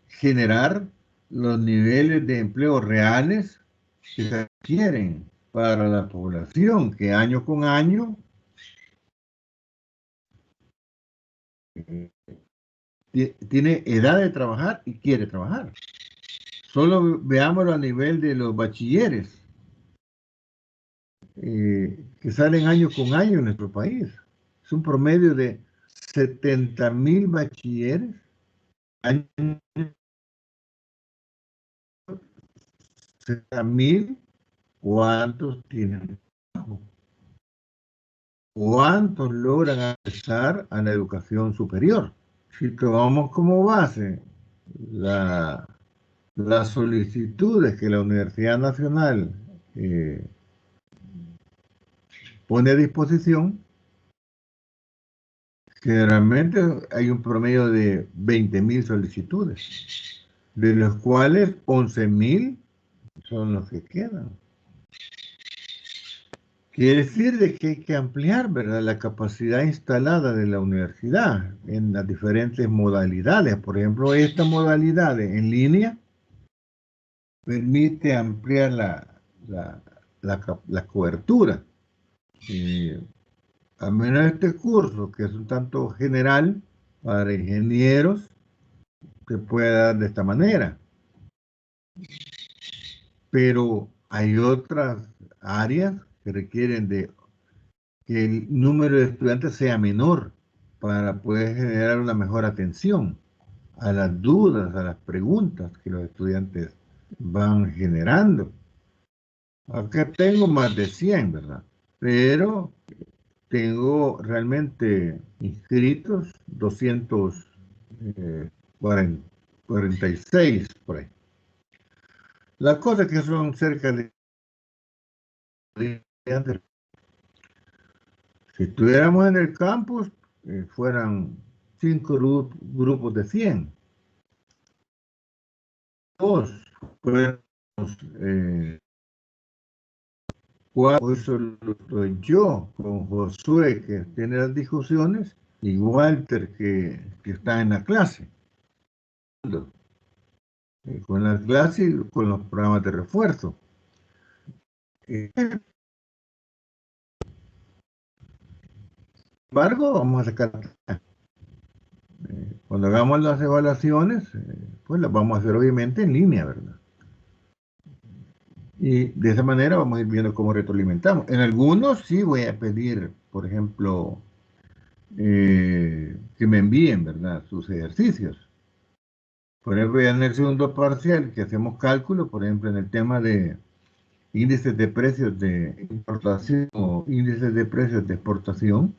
Speaker 4: generar los niveles de empleo reales que se requieren para la población, que año con año tiene edad de trabajar y quiere trabajar. Solo veámoslo a nivel de los bachilleres, que salen año con año en nuestro país. Es un promedio de 70,000 bachilleres. 70,000, ¿cuántos tienen trabajo? ¿Cuántos logran acceder a la educación superior? Si tomamos como base las solicitudes que la Universidad Nacional pone a disposición, generalmente hay un promedio de 20,000 solicitudes, de los cuales 11,000 son los que quedan. Quiere decir de que hay que ampliar, ¿verdad?, la capacidad instalada de la universidad en las diferentes modalidades. Por ejemplo, esta modalidad en línea permite ampliar la cobertura. Al menos este curso, que es un tanto general para ingenieros, se puede dar de esta manera. Pero hay otras áreas que requieren de que el número de estudiantes sea menor para poder generar una mejor atención a las dudas, a las preguntas que los estudiantes van generando. Acá tengo más de 100, ¿verdad? Pero tengo realmente inscritos 246 por ahí. La cosa es que son cerca de estudiantes. Si estuviéramos en el campus, fueran 5 grupos de 100. Dos fuéramos 4, eso lo estoy yo, con Josué, que tiene las discusiones, y Walter, que está en la clase. Con la clase y con los programas de refuerzo. Sin embargo, vamos a sacar. Cuando hagamos las evaluaciones, pues las vamos a hacer obviamente en línea, ¿verdad? Y de esa manera vamos a ir viendo cómo retroalimentamos. En algunos sí voy a pedir, por ejemplo, que me envíen, ¿verdad?, sus ejercicios. Por ejemplo, en el segundo parcial que hacemos cálculo, por ejemplo, en el tema de índices de precios de importación o índices de precios de exportación,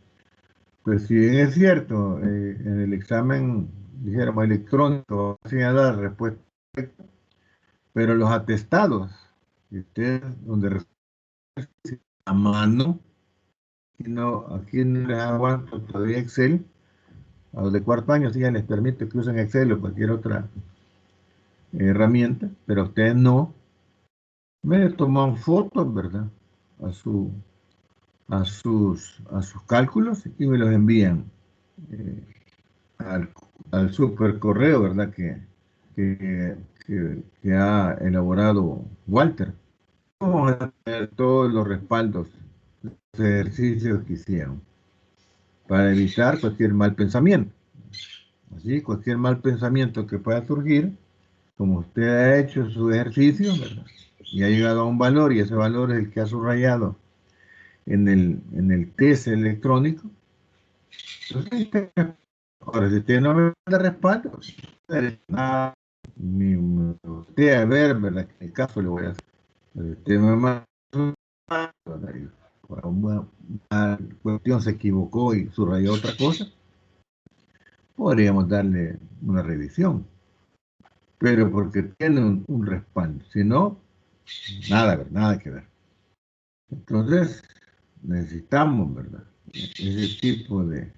Speaker 4: pues si bien es cierto, en el examen, dijéramos, electrónico, va a señalar la respuesta correcta, pero los atestados, que ustedes, donde a mano, aquí no les aguanto todavía Excel. A los de cuarto año sí ya les permite que usen Excel o cualquier otra herramienta, pero a ustedes no. Me toman fotos, ¿verdad?, a sus cálculos y me los envían al super correo, ¿verdad?, que ha elaborado Walter. Vamos a tener todos los respaldos de los ejercicios que hicieron para evitar cualquier mal pensamiento. Así, cualquier mal pensamiento que pueda surgir, como usted ha hecho su ejercicio, ¿verdad?, y ha llegado a un valor, y ese valor es el que ha subrayado en el test electrónico. Entonces, ahora, si usted no me da respaldo, ni usted a ver, ¿verdad?, qué caso le voy a hacer. Si usted me manda una cuestión, se equivocó y subrayó otra cosa, podríamos darle una revisión, pero porque tiene un respaldo. Si no, nada que ver. Entonces necesitamos, ¿verdad?, ese tipo de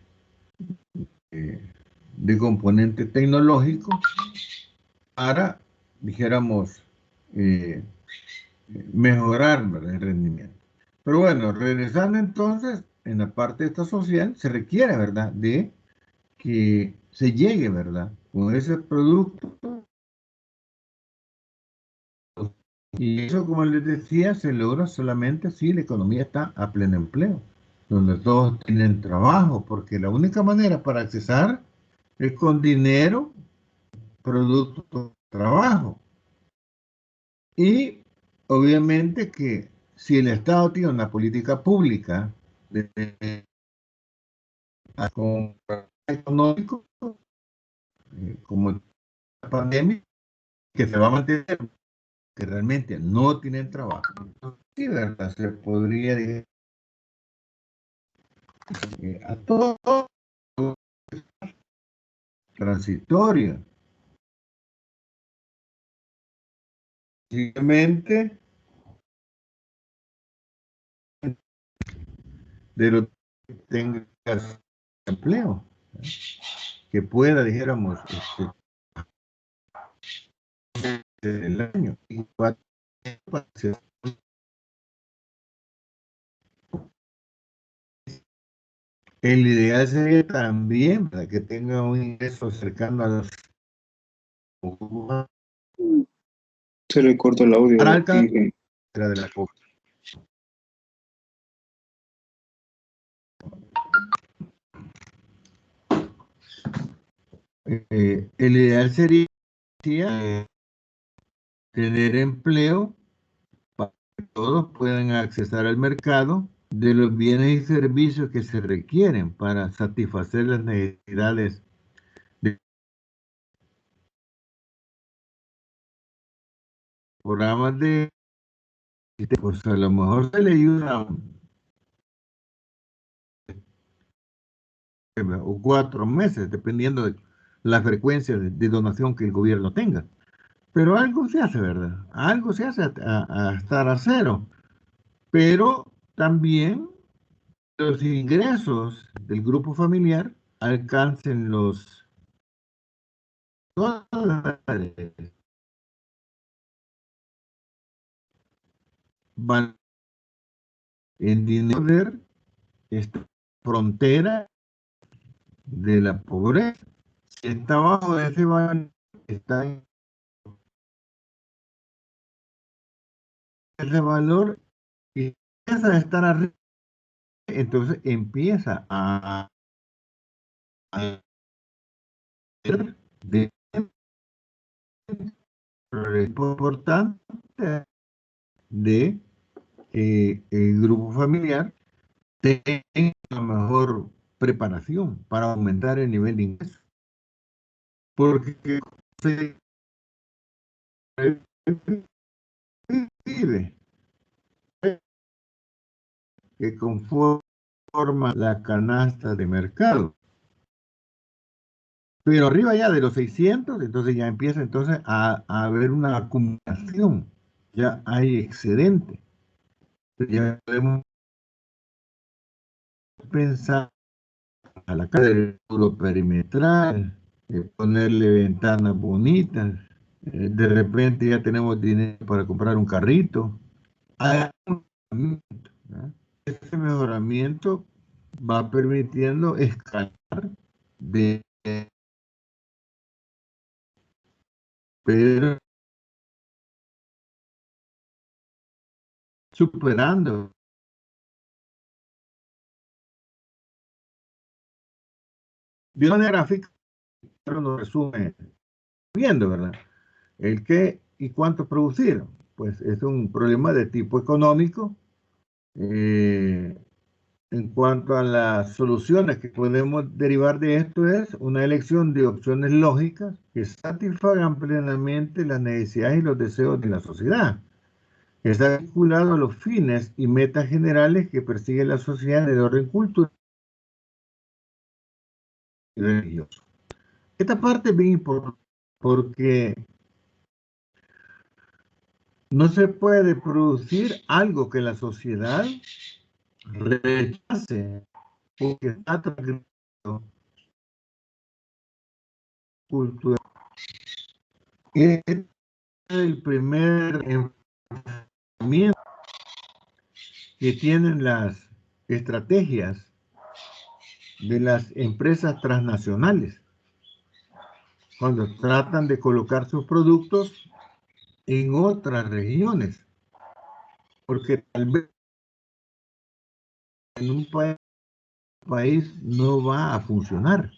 Speaker 4: de componente tecnológico para, dijéramos, mejorar, ¿verdad?, el rendimiento. Pero bueno, regresando entonces, en la parte esta social, se requiere, ¿verdad?, de que se llegue, ¿verdad?, con ese producto. Y eso, como les decía, se logra solamente si la economía está a pleno empleo, donde todos tienen trabajo, porque la única manera para accesar es con dinero, producto, trabajo. Y obviamente que si el Estado tiene una política pública con económico, como la pandemia, que se va a mantener, que realmente no tienen trabajo, entonces, sí, ¿verdad?, se podría decir a todo transitorio. Simplemente de lo que tenga empleo, que pueda, dijéramos, el año. El ideal sería también para que tenga un ingreso cercano a los...
Speaker 3: Se le corta el audio.
Speaker 4: Para alcanzar de la pobreza. El ideal sería tener empleo para que todos puedan acceder al mercado de los bienes y servicios que se requieren para satisfacer las necesidades de programas de... Pues a lo mejor se le ayuda o 4 meses, dependiendo de la frecuencia de donación que el gobierno tenga. Pero algo se hace, ¿verdad? Algo se hace a estar a cero. Pero también los ingresos del grupo familiar alcancen los dólares. Van en dinero esta frontera de la pobreza. Si está abajo de ese valor, está en ese valor y empieza a estar arriba, entonces empieza a de importante de el grupo familiar tenga la mejor preparación para aumentar el nivel de ingreso. Porque se vive que conforma la canasta de mercado. Pero arriba ya de los 600, entonces ya empieza entonces a haber una acumulación. Ya hay excedente. Ya podemos pensar a la casa del muro perimetral, ponerle ventanas bonitas. De repente ya tenemos dinero para comprar un carrito. Este mejoramiento va permitiendo escalar de, pero superando de una gráfica, pero nos resume viendo, ¿verdad? El qué y cuánto producir. Pues es un problema de tipo económico. En cuanto a las soluciones que podemos derivar de esto, es una elección de opciones lógicas que satisfagan plenamente las necesidades y los deseos de la sociedad. Está vinculado a los fines y metas generales que persigue la sociedad de orden cultural y religioso. Esta parte es bien importante porque no se puede producir algo que la sociedad rechace porque está transgrediendo cultural. Es el primer enfrentamiento que tienen las estrategias de las empresas transnacionales cuando tratan de colocar sus productos en otras regiones, porque tal vez en un país no va a funcionar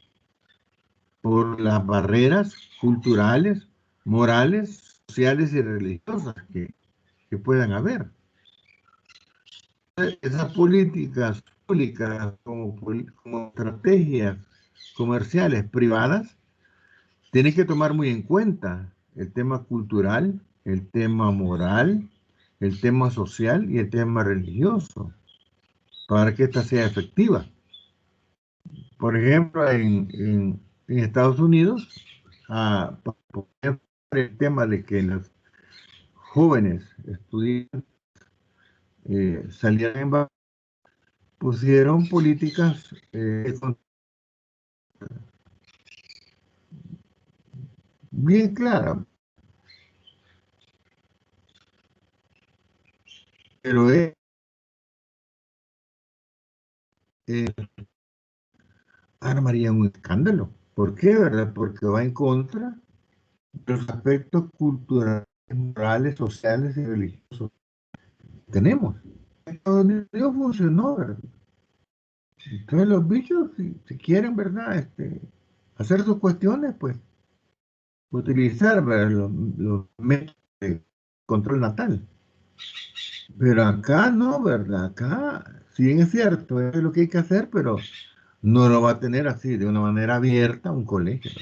Speaker 4: por las barreras culturales, morales, sociales y religiosas que puedan haber. Esas políticas públicas como estrategias comerciales privadas tienen que tomar muy en cuenta el tema cultural, el tema moral, el tema social y el tema religioso para que esta sea efectiva. Por ejemplo, en Estados Unidos, por ejemplo, el tema de que los jóvenes estudiantes salían en pusieron políticas bien claras, pero armaría un escándalo. ¿Por qué, verdad? Porque va en contra de los aspectos culturales, morales, sociales y religiosos que tenemos. En Estados Unidos funcionó, ¿verdad? Entonces los bichos, si quieren, ¿verdad? Hacer sus cuestiones, pues utilizar, ¿verdad? Los métodos de control natal. Pero acá no, ¿verdad? Acá, si bien es cierto, es lo que hay que hacer, pero no lo va a tener así, de una manera abierta, un colegio.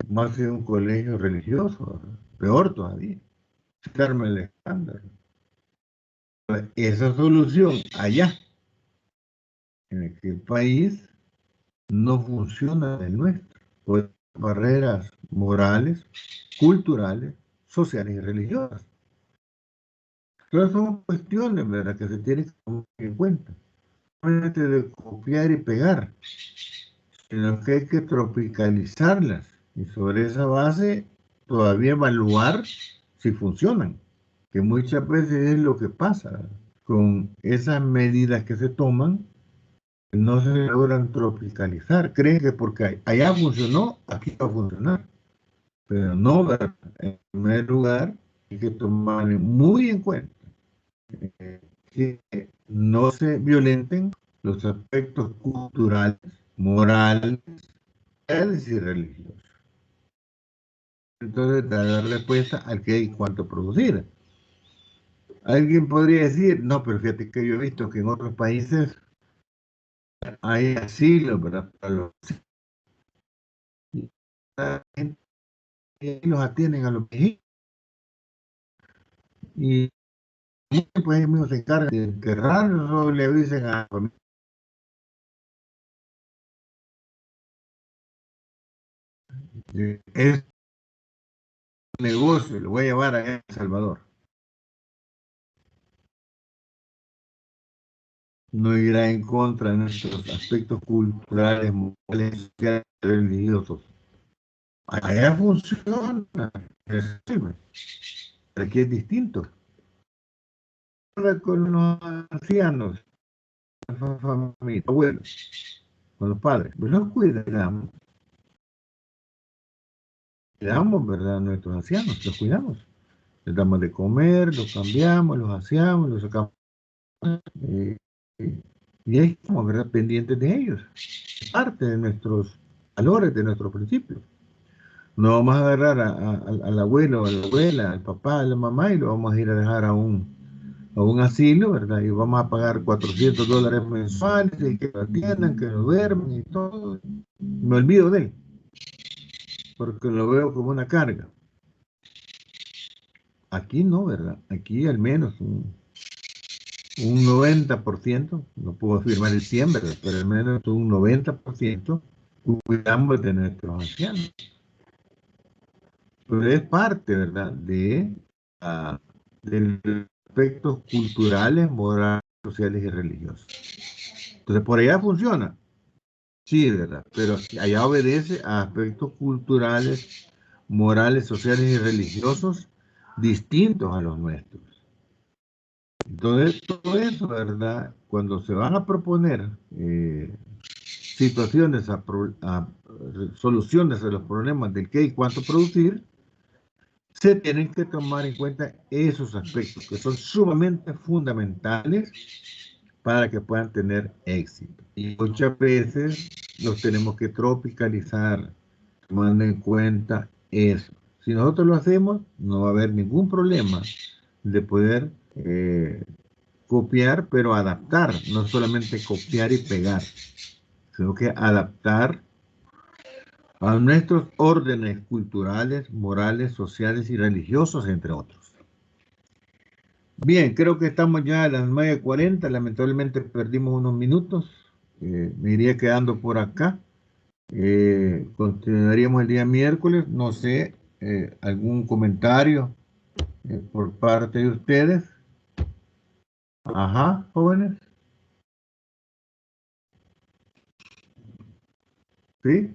Speaker 4: Va a ser un colegio religioso, ¿verdad? Peor todavía. Quitarme el estándar. Esa solución allá, en el país, no funciona en el nuestro. Por barreras morales, culturales, sociales y religiosas. Todas son cuestiones, ¿verdad?, que se tienen que tomar en cuenta. No es de copiar y pegar, sino que hay que tropicalizarlas y sobre esa base todavía evaluar si funcionan, que muchas veces es lo que pasa con esas medidas que se toman, no se logran tropicalizar. Creen que porque allá funcionó, aquí va a funcionar, pero no, ¿verdad? En primer lugar hay que tomar muy en cuenta que no se violenten los aspectos culturales, morales y religiosos. Entonces, dar respuesta al que hay cuánto producir. Alguien podría decir, no, pero fíjate que yo he visto que en otros países hay asilos, ¿verdad? Para los los atienden a los viejitos y pues ellos mismos se encargan de enterrarlos o le dicen a la familia. Es un negocio, lo voy a llevar a El Salvador. No irá en contra de nuestros aspectos culturales, morales, sociales, religiosos. Allá funciona, pero aquí es distinto. Con los ancianos, la familia, abuelos, con los padres, pues los cuidamos, ¿verdad? A nuestros ancianos, los cuidamos. Les damos de comer, los cambiamos, los aseamos, los sacamos. Y ahí estamos, ¿verdad?, pendientes de ellos. Es parte de nuestros valores, de nuestros principios. No vamos a agarrar al abuelo, a la abuela, al papá, a la mamá y lo vamos a ir a dejar a un asilo, ¿verdad? Y vamos a pagar $400 mensuales y que lo atiendan, que lo duermen y todo. Me olvido de él, porque lo veo como una carga. Aquí no, ¿verdad? Aquí al menos un 90%, no puedo afirmar el 100%, ¿verdad?, pero al menos un 90% cuidamos de nuestros ancianos. Pero es parte, ¿verdad?, de aspectos culturales, morales, sociales y religiosos. Entonces, por allá funciona. Sí, ¿verdad? Pero allá obedece a aspectos culturales, morales, sociales y religiosos distintos a los nuestros. Entonces, todo eso, ¿verdad? Cuando se van a proponer situaciones, soluciones a los problemas del qué y cuánto producir, se tienen que tomar en cuenta esos aspectos que son sumamente fundamentales para que puedan tener éxito. Y muchas veces los tenemos que tropicalizar, tomando en cuenta eso. Si nosotros lo hacemos, no va a haber ningún problema de poder copiar, pero adaptar, no solamente copiar y pegar, sino que adaptar a nuestros órdenes culturales, morales, sociales y religiosos, entre otros. Bien, creo que estamos ya a las 9:40, lamentablemente perdimos unos minutos, me iría quedando por acá. Continuaríamos el día miércoles, no sé, algún comentario por parte de ustedes. Ajá, jóvenes. ¿Sí?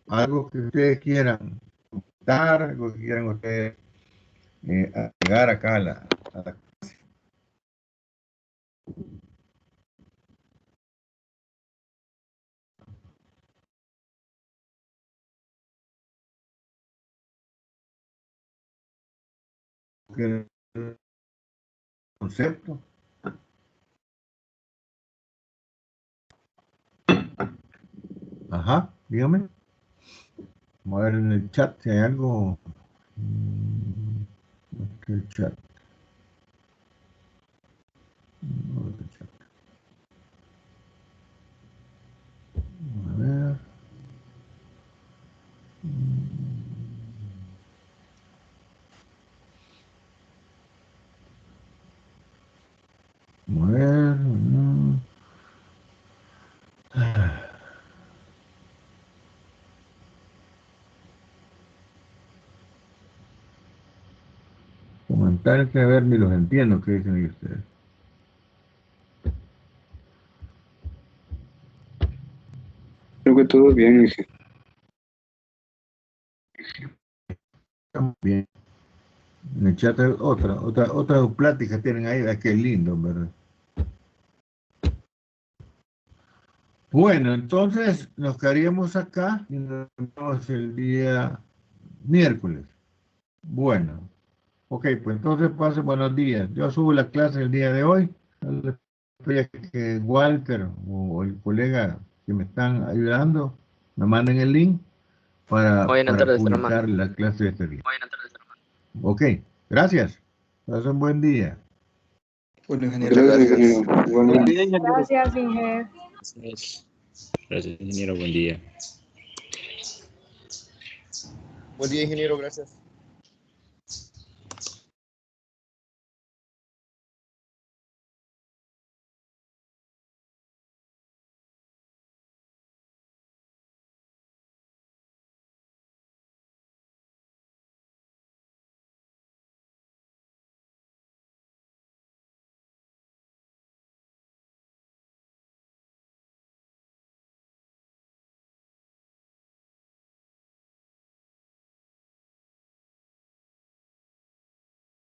Speaker 4: Algo que ustedes quieran comentar, algo que quieran ustedes agregar acá a la clase. ¿Qué concepto? Ajá, dígame. Vamos a ver en el chat si hay algo. El chat. A ver. A ver. Comentarios que a ver ni los entiendo, ¿qué dicen ahí ustedes?
Speaker 3: Creo que todo bien, Inge.
Speaker 4: Estamos bien. En el chat hay otra plática tienen ahí, qué lindo, ¿verdad? Bueno, entonces nos quedaríamos acá y nos vemos el día miércoles. Bueno, ok, pues entonces pasen buenos días. Yo subo la clase el día de hoy. Espero que Walter o el colega que me están ayudando me manden el link para publicar la clase de este día. Ok, gracias. Pasen buen día.
Speaker 5: Bueno, ingeniero,
Speaker 3: Gracias,
Speaker 5: gracias.
Speaker 3: ingeniero. Igualmente.
Speaker 2: Gracias, Inge.
Speaker 8: Gracias, ingeniero. Buen día.
Speaker 9: Buen día, ingeniero. Gracias.